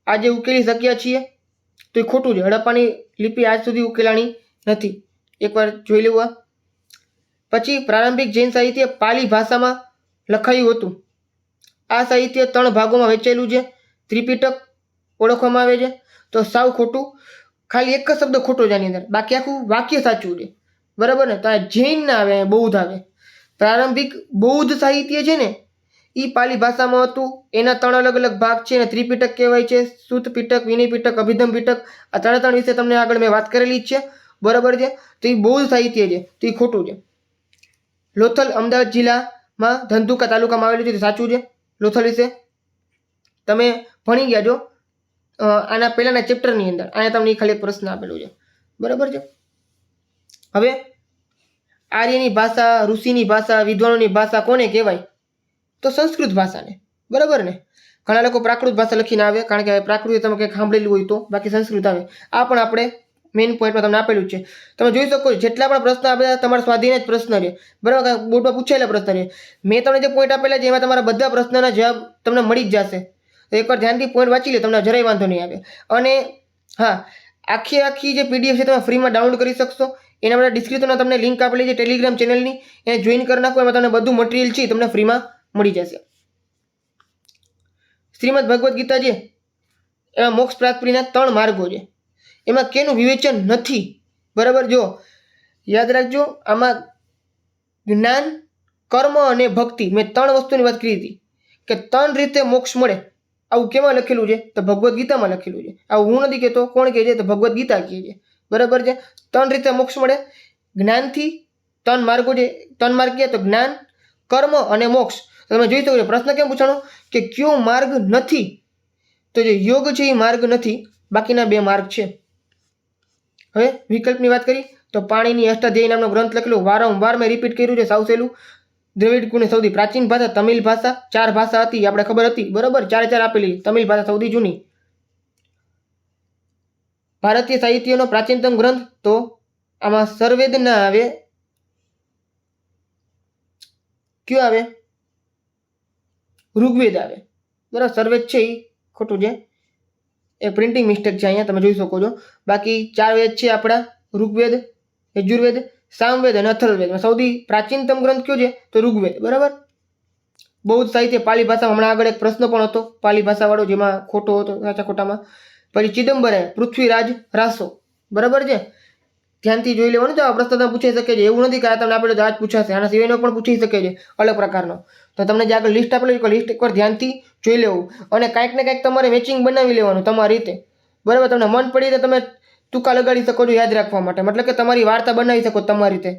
Speaker 1: આજે ઉકેલી શક્યા છીએ તો એ ખોટું છે. હડપ્પાની લિપિ આજ સુધી ઉકેલાણી નથી. એકવાર જોઈ લેવું. પછી પ્રારંભિક જૈન સાહિત્ય પાલી ભાષામાં લખાયું હતું. આ સાહિત્ય 3 ભાગોમાં વહેંચાયેલું છે. ત્રિપિટક ઓળખવામાં આવે છે. તો સાવ ખોટું. ખાલી એક જ શબ્દ ખોટો છે આની અંદર, બાકી આખું વાક્ય સાચું છે. બરાબર ને. તો આ જૈન ના આવે, બૌદ્ધ આવે. પ્રારંભિક બૌદ્ધ સાહિત્ય છે ને એ પાલી ભાષામાં હતું. એના 3 અલગ અલગ ભાગ છે અને ત્રિપિટક કહેવાય છે. સુત પિટક, વિનય પિટક, અભિધમ પિટક. આ 3 વિશે તમને આગળ મેં વાત કરેલી જ છે. બરાબર છે. તો એ બૌદ્ધ સાહિત્ય છે તો એ ખોટું છે. લોથલ અમદાવાદ જિલ્લામાં ધંધુકા તાલુકામાં આવેલું છે તે સાચું છે. લોથલ વિશે તમે ભણી ગયા જો આના પહેલાના ચેપ્ટરની અંદર. અહીંયા તમને ખાલી એક પ્રશ્ન આપેલું છે. બરાબર છે. હવે આર્યની ભાષા, ઋષિની ભાષા, વિદ્વાનોની ભાષા કોને કહેવાય? તો સંસ્કૃત ભાષાને. બરાબર ને. ઘણા લોકો પ્રાકૃત ભાષા લખીને આવે કારણ કે પ્રાકૃત તમે કંઈક સાંભળેલું હોય તો, બાકી સંસ્કૃત આવે. આ પણ આપણે મેઇન પોઈન્ટમાં તમને આપેલું છે. તમે જોઈ શકો છો જેટલા પણ પ્રશ્ન આપેલા તમારા સ્વાધીન જ પ્રશ્ન છે. બરાબર. બોર્ડમાં પૂછાયેલા પ્રશ્ન છે. મેં તમને જે પોઈન્ટ આપેલા છે એમાં તમારા બધા પ્રશ્નના જવાબ તમને મળી જ જશે. તો એકવાર ધ્યાનથી પોઈન્ટ વાંચી લે, તમને જરાય વાંધો નહીં આવે. અને હા, આખી જે પીડીએફ છે તમે ફ્રીમાં ડાઉનલોડ કરી શકશો. એના માટે ડિસ્ક્રિપ્શનમાં તમને લિંક આપેલી છે ટેલિગ્રામ ચેનલની, એને જોઈન કરી નાખો. એમાં તમને બધું મટીરિયલ છે તમને ફ્રીમાં મળી જશે. શ્રીમદ ભગવદ્ ગીતા છે એમાં મોક્ષ પ્રાપ્તિના 3 માર્ગો છે. એમાં કેનું વિવેચન નથી. બરાબર, જો યાદ રાખજો, આમાં જ્ઞાન, કર્મ અને ભક્તિ મેં 3 વસ્તુની વાત કરી હતી કે 3 રીતે મોક્ષ મળે. આવું કેમાં લખેલું છે? તો ભગવદ્ ગીતામાં લખેલું છે. આવું હું નથી કહેતો. કોણ કહે છે? તો ભગવદ્ ગીતા કહે છે. બરાબર છે. 3 રીતે મોક્ષ મળે જ્ઞાનથી. 3 માર્ગો છે. 3 માર્ગ કે તો જ્ઞાન, કર્મ અને મોક્ષ. તમે જોઈ શકો છો પ્રશ્ન કેમ પૂછાણો કે કયો માર્ગ નથી? તો જે યોગ છે એ માર્ગ નથી, બાકીના 2 માર્ગ છે. હવે વિકલ્પની વાત કરી તો પાણીની અષ્ટાધ્યાયી નામનો ગ્રંથ લખેલો, વારંવાર મેં રિપીટ કર્યું છે. સાવ સહેલું. દ્રવિડ કુળની સૌથી પ્રાચીન ભાષા તમિલ ભાષા. 4 ભાષા હતી, આપણે ખબર હતી. બરાબર, 4 આપેલી. તમિલ ભાષા સૌથી જૂની. ભારતીય સાહિત્યનો પ્રાચીનતમ ગ્રંથ તો આમાં સર્વેદ ના આવે. કયો આવે? ઋગ્વેદ આવે. બરાબર, સર્વેદ છે એ ખોટું છે, એ પ્રિન્ટિંગ મિસ્ટેક છે, અહીંયા તમે જોઈ શકો છો. બાકી 4 વેદ છે આપણા, ઋગ્વેદ, યજુર્વેદ, સામવેદ અને અથર્વવેદ. સૌથી પ્રાચીનતમ ગ્રંથ કયો છે? તો ઋગ્વેદ. બરાબર. બૌદ્ધ સાહિત્ય પાલી ભાષામાં, હમણાં આગળ એક પ્રશ્ન પણ હતો પાલી ભાષાવાળો, જેમાં ખોટો હતો સાચા ખોટામાં. પછી ચિદમ્બરે પૃથ્વીરાજ રાસો. બરાબર છે, ધ્યાનથી જોઈ લેવાનું. તો આ પ્રશ્ન તમે પૂછાઈ શકે છે, એવું નથી કે આ તમને આપેલો આજ પૂછાશે. આના સિવાયનો પણ પૂછી શકે છે અલગ પ્રકારનો. તો તમને જે આગળ લિસ્ટ આપેલું છે લિસ્ટ એકવાર ધ્યાનથી જોઈ લેવું અને કાંઈક ને કાંઈક તમારે મેચિંગ બનાવી લેવાનું તમારી રીતે. બરાબર, તમને મન પડી તો તમે ટૂંકા લગાડી શકો છો યાદ રાખવા માટે, મતલબ કે તમારી વાર્તા બનાવી શકો તમારી રીતે.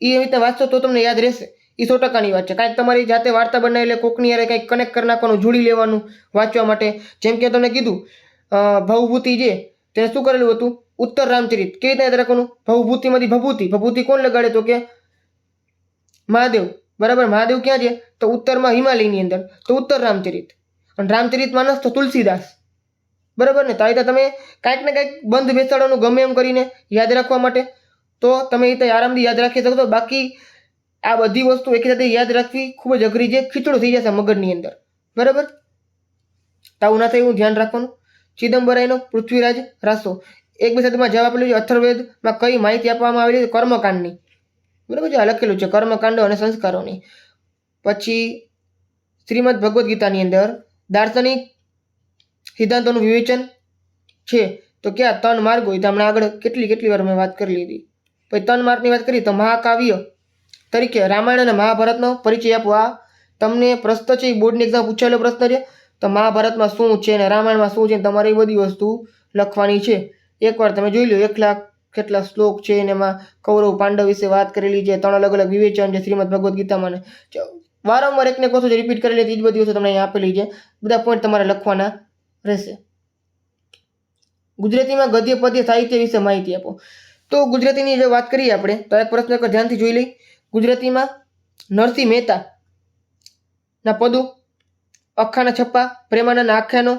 Speaker 1: એ રીતે વાંચશો તો તમને યાદ રહેશે. એ 100%ની વાત છે. કાંઈક તમારી જાતે વાર્તા બનાવી લે, કોકની યારે કંઈક કનેક્ટ કરી નાખવાનું, જોડી લેવાનું વાંચવા માટે. જેમ કે તમને કીધું ભવભૂતિ છે તેને શું કરેલું હતું? ઉત્તર રામચરિત. કેવી રીતે યાદ રાખવાનું? ભવભૂતિમાંથી ભભૂતિ. ભભૂતિ કોણ લગાડે? તો કે મહાદેવ. બરાબર, મહાદેવ ક્યાં છે? તો ઉત્તરમાં હિમાલયની અંદર, તો ઉત્તર રામચરિત. અને રામચરિત માનસ તો તુલસીદાસ. બરાબર ને? તો આ રીતે તમે કાંઈક ને કાંઈક બંધ બેસાડવાનું ગમે એમ કરીને યાદ રાખવા માટે, તો તમે એ રીતે આરામથી યાદ રાખી શકશો. બાકી આ બધી વસ્તુ એક સાથે યાદ રાખવી ખૂબ જ અઘરી છે, ખીચડું થઈ જશે મગજની અંદર. બરાબર, તાવું ના થાય એવું ધ્યાન રાખવાનું. ચિદમ્બરાયનો પૃથ્વીરાજ રાસો. એક બે શબ્દમાં જવાબ આપેલું છે. અથર્વવેદમાં કઈ માહિતી આપવામાં આવેલી છે? કર્મકાંડની. બરાબર છે, આ લખેલું છે કર્મકાંડો અને સંસ્કારોની. પછી શ્રીમદ ભગવદ્ ગીતાની અંદર દાર્શનિક સિદ્ધાંતોનું વિવેચન છે. તો ક્યાં? 3 માર્ગો. તો હમણાં આગળ કેટલી વાર મેં વાત કરી લીધી. પછી 3 માર્ગની વાત કરી તો મહાકાવ્ય તરીકે રામાયણ અને મહાભારતનો પરિચય આપો. આ તમને પ્રશ્ન છે, બોર્ડની એક્ઝામ પૂછાયેલો પ્રશ્ન છે. તો મહાભારતમાં શું છે અને રામાયણમાં શું છે, તમારે એ બધી વસ્તુ લખવાની છે. એકવાર તમે જોઈ લો 1 લાખ કેટલા શ્લોક છે અને એમાં કૌરવ પાંડવ વિશે વાત કરેલી છે. 3 અલગ અલગ વિવેચન છે શ્રીમદ ભગવદ્ ગીતામાં. વારંવાર એકને કહો છો જે રિપીટ કરેલી હતી એ જ બધી વસ્તુ તમને અહીંયા આપેલી છે. બધા પોઈન્ટ તમારે લખવાના રહેશે. ગુજરાતીમાં ગદ્ય પદ્ય સાહિત્ય વિશે માહિતી આપો. તો ગુજરાતીની જો વાત કરીએ આપણે તો એક પ્રશ્ન એકવાર ધ્યાનથી જોઈ લઈ. ગુજરાતીમાં નરસિંહ મહેતા ના પદો, અખાના છપ્પા, પ્રેમાનંદ આખ્યાનો,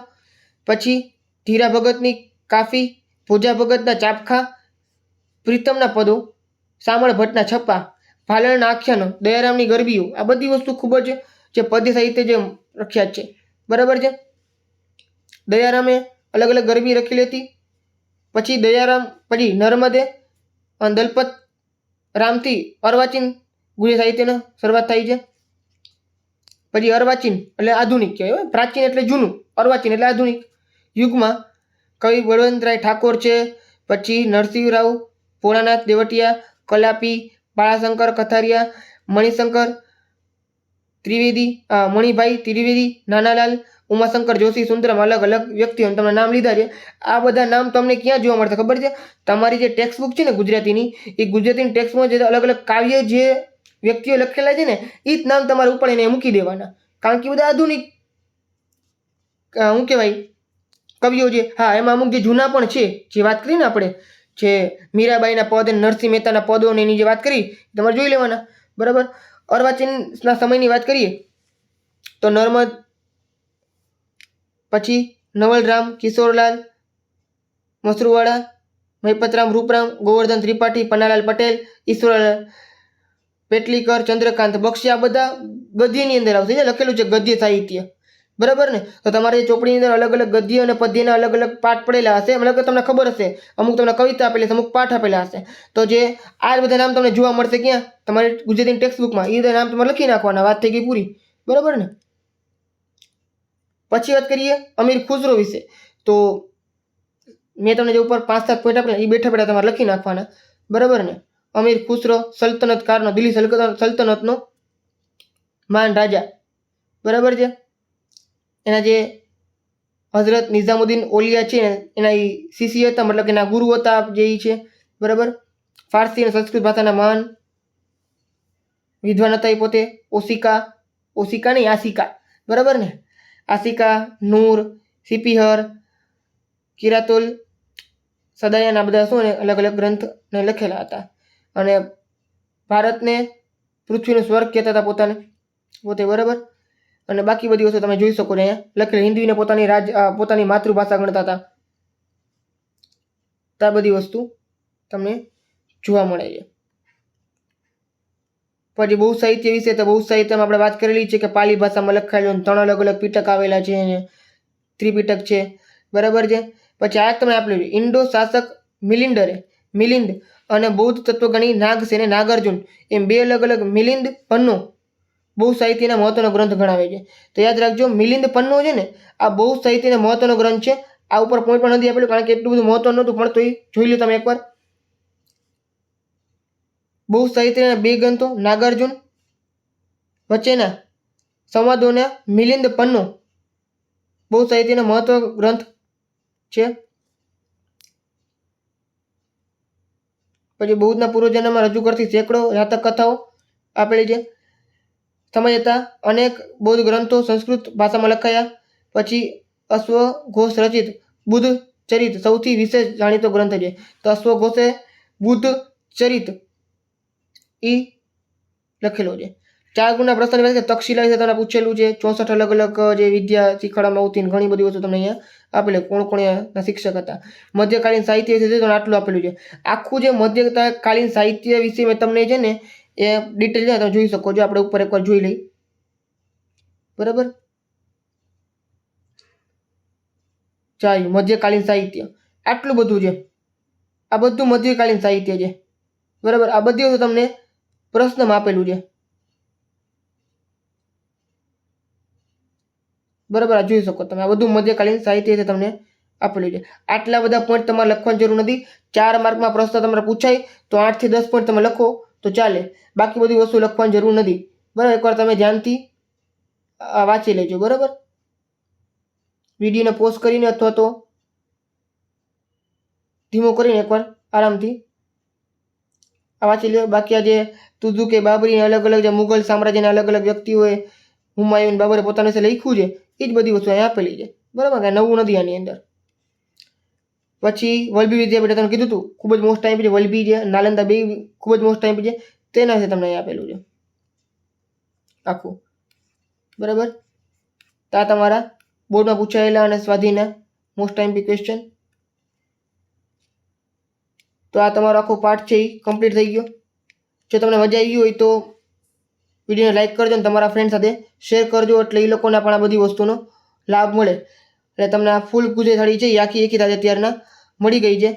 Speaker 1: પછી ધીરા ભગતની કાફી, ભોજા ભગતના ચાપખા, પ્રીતમના પદો, સામળ ભટ્ટના છપ્પા, ભાલણના આખ્યાનો, દયારામની ગરબીઓ. આ બધી વસ્તુ ખૂબ જ જે પદ્ય સાહિત્ય જે પ્રખ્યાત છે. બરાબર છે. દયારામે અલગ અલગ ગરબી લખેલી હતી. પછી દયારામ, પછી નર્મદે અને દલપત રામથી અર્વાચીન ગુજરાતી સાહિત્યનો શરૂઆત થાય છે. પછી અર્વાચીન એટલે આધુનિક કહેવાય, પ્રાચીન એટલે જૂનું, અર્વાચીન એટલે આધુનિક યુગમાં કવિ બળવંતરાય ઠાકોર છે. પછી નરસિંહરાવ, ભોળાનાથ દેવટિયા, કલાપી, બાળાશંકર કથારિયા, મણિશંકર ત્રિવેદી, મણિભાઈ ત્રિવેદી, નાનાલાલ, ઉમાશંકર જોશી, સુંદરમ, અલગ અલગ વ્યક્તિઓને તમને નામ લીધા છે. આ બધા નામ તમને ક્યાં જોવા મળશે ખબર છે? તમારી જે ટેક્સ્ટ બુક છે ને ગુજરાતીની, એ ગુજરાતીની ટેક્સ્ટમાં જે અલગ અલગ કાવ્ય જે વ્યક્તિઓ લખેલા છે ને એ જ નામ તમારે ઉપાડીને મૂકી દેવાના. કારણ કે બધા આધુનિક શું કહેવાય કવિઓ છે. હા, એમાં અમુક જે જૂના પણ છે, જે વાત કરીને આપણે જે મીરાબાઈના પદ અને નરસિંહ મહેતાના પદો અને એની જે વાત કરી તમારે જોઈ લેવાના. બરાબર. અર્વાચીનના સમયની વાત કરીએ તો નર્મદ, પછી નવલરામ, કિશોરલાલ મસરૂવાળા, મહિપતરામ રૂપરામ, ગોવર્ધન ત્રિપાઠી, પન્નાલાલ પટેલ, ઈશ્વરલાલ પેટલીકર, ચંદ્રકાંત બક્ષી. આ બધા ગદ્યની અંદર આવશે. લખેલું છે ગદ્ય સાહિત્ય. બરાબર ને? તો તમારી ચોપડીની અંદર અલગ અલગ ગદ્ય અને પદ્યના અલગ અલગ પાઠ પડેલા હશે, મતલબ કે તમને ખબર હશે, અમુક તમને કવિતા આપેલી હશે, અમુક પાઠ આપેલા હશે. તો જે આ બધા નામ તમને જોવા મળશે ક્યાં? તમારી ગુજરાતીની ટેક્સ્ટ બુકમાં. એ બધા નામ તમારે લખી નાખવાના. વાત થઈ ગઈ પૂરી. બરાબર ને? પછી વાત કરીએ અમીર ખુસરો વિશે. તો મેં તમને જે ઉપર 5-7 પોઈન્ટ આપેલા એ બેઠા બેઠા તમારે લખી નાખવાના. બરાબર ને? અમીર ખુસરો સલ્તનત કાળનો, દિલ્હી સલ્તનતનો મહાન રાજા. બરાબર છે? એના જે હઝરત નિઝામુદ્દીન ઓલિયા છે એના એ શિષ્ય હતા, મતલબ કે એના ગુરુ હતા જે એ છે. બરાબર? ફારસી અને સંસ્કૃત ભાષાના મહાન વિદ્વાન હતા એ પોતે. ઓશિકા નહીં, આશિકા. બરાબર ને? આશિકા, નૂર, સિપિહર, કિરાતુલ સદાયન, આ બધા શું ને અલગ અલગ ગ્રંથને લખેલા હતા. અને ભારતને પૃથ્વીનું સ્વર્ગ કહેતા હતા પોતે. બરાબર? અને બાકી બધી વસ્તુ તમે જોઈ શકો છો અહીંયા લખેલી. હિન્દીને પોતાની માતૃભાષા ગણતા હતા. તો આ બધી વસ્તુ તમને જોવા મળે છે. પછી બહુ સાહિત્ય વિશે, તો બહુ સાહિત્યમાં આપણે વાત કરેલી છે કે પાલી ભાષામાં લખાયેલું 3 અલગ અલગ પીટક આવેલા છે અને ત્રિપીટક છે. બરાબર છે? પછી આ તમે આપેલું છે ઇન્ડો શાસક મિલિંદ અને બૌદ્ધ તત્વજ્ઞાની નાગસેને નાગાર્જુન એમ 2 અલગ અલગ. મિલિંદ પન્નો બહુ સાહિત્યના મહત્વનો ગ્રંથ ગણાવે છે. તો યાદ રાખજો, મિલિંદ પન્નો છે ને આ બહુ સાહિત્યના મહત્વનો ગ્રંથ છે. આ ઉપર પોઈન્ટ પણ નથી આપેલું કારણ કે એટલું બધું મહત્વ નહોતું, પણ તો એ જોઈ લો તમે એકવાર. બહુ સાહિત્યના 2 ગ્રંથો નાગાર્જુન વચ્ચેના સંવાદોના મિલિંદ પન્નો બહુ સાહિત્યનો મહત્વ ગ્રંથ છે. પછી બૌદ્ધના પૂર્વજન્મમાં રજૂ કરતી સેંકડો જાતક કથાઓ આપેલી છે. સમય હતા અનેક બૌદ્ધ ગ્રંથો સંસ્કૃત ભાષામાં લખાયા. પછી અશ્વઘોષ રચિત બુદ્ધ ચરિત સૌથી વિશેષ જાણીતો ગ્રંથ છે. તો અશ્વઘોષે બુદ્ધ ચરિત એ લખેલો છે. 4 ગુણના પ્રશ્ન તક્ષશિલા વિશે તમને પૂછેલું છે. 64 અલગ અલગ જે વિદ્યા શીખવાડવામાં આવતી ઘણી બધી વસ્તુ તમને અહીંયા આપેલી. કોણ એના શિક્ષક હતા. મધ્યકાલીન સાહિત્ય વિશે તમને આટલું આપેલું છે. આખું જે મધ્યકાલીન સાહિત્ય વિશે મેં તમને છે ને એ ડિટેલ છે તમે જોઈ શકો છો. આપણે ઉપર એકવાર જોઈ લઈ. બરાબર? ચાલો, મધ્યકાલીન સાહિત્ય આટલું બધું છે. આ બધું મધ્યકાલીન સાહિત્ય છે. બરાબર? આ બધી વસ્તુ તમને પ્રશ્નમાં આપેલું છે. બરાબર? આ જોઈ શકો તમે. આ બધું મધ્યકાલીન સાહિત્ય તમને આપેલું છે. આટલા બધા પોઈન્ટ તમારે લખવાની જરૂર નથી. 4 માર્કમાં પ્રશ્ન તમારે પૂછાય તો 8 થી 10 પોઈન્ટ તમે લખો તો ચાલે. બાકી બધી વસ્તુ લખવાની જરૂર નથી. બરાબર? એકવાર તમે ધ્યાનથી વાંચી લેજો. બરાબર? વિડીયોને પોઝ કરીને અથવા તો ધીમો કરીને એકવાર આરામથી આ વાંચી લો. બાકી આ જે તુઝુક કે બાબરી અલગ અલગ જે મુગલ સામ્રાજ્યના અલગ અલગ વ્યક્તિઓએ હુમાયુન બાબરે પોતાના વિશે લખ્યું છે એ જ બધી વસ્તુ અહીંયા આપેલી છે. બરાબર? કાંઈ નવું નથી આની અંદર. પછી વલભી વિદ્યાપીઠે તમે કીધું હતું ખૂબ જ મોસ્ટ ટાઈમ છે. વલભી છે, નાલંદા બે ખૂબ જ મોસ્ટ ટાઈમ છે. તેના વિશે તમને અહીંયા આપેલું છે આખું. બરાબર? તો આ તમારા બોર્ડમાં પૂછાયેલા અને સ્વાધીના મોસ્ટ ટાઈમ ક્વેશ્ચન. તો આ તમારો આખો પાઠ છે એ કમ્પ્લીટ થઈ ગયો. જો તમને મજા આવી હોય તો વિડીયોને લાઇક કરજો અને તમારા ફ્રેન્ડ સાથે શેર કરજો, એટલે એ લોકોને પણ આ બધી વસ્તુનો લાભ મળે. એટલે તમને આ ફૂલ ગુજરાતી થાળી છે એ આખી એકી સાથે અત્યારના મળી ગઈ છે.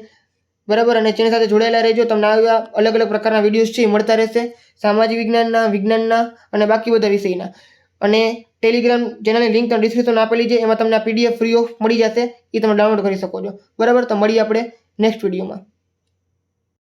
Speaker 1: બરાબર? અને ચેનલ સાથે જોડાયેલા રહેજો. તમને આવા અલગ અલગ પ્રકારના વિડીયોઝ છે એ મળતા રહેશે. સામાજિક વિજ્ઞાનના અને બાકી બધા વિષયના. અને ટેલિગ્રામ ચેનલની લિંક તમને ડિસ્ક્રિપ્શનમાં આપેલી છે. એમાં તમને આ PDF ફ્રી ઓફ મળી જશે. એ તમે ડાઉનલોડ કરી શકો છો. બરાબર? તો મળીએ આપણે નેક્સ્ટ વિડીયોમાં.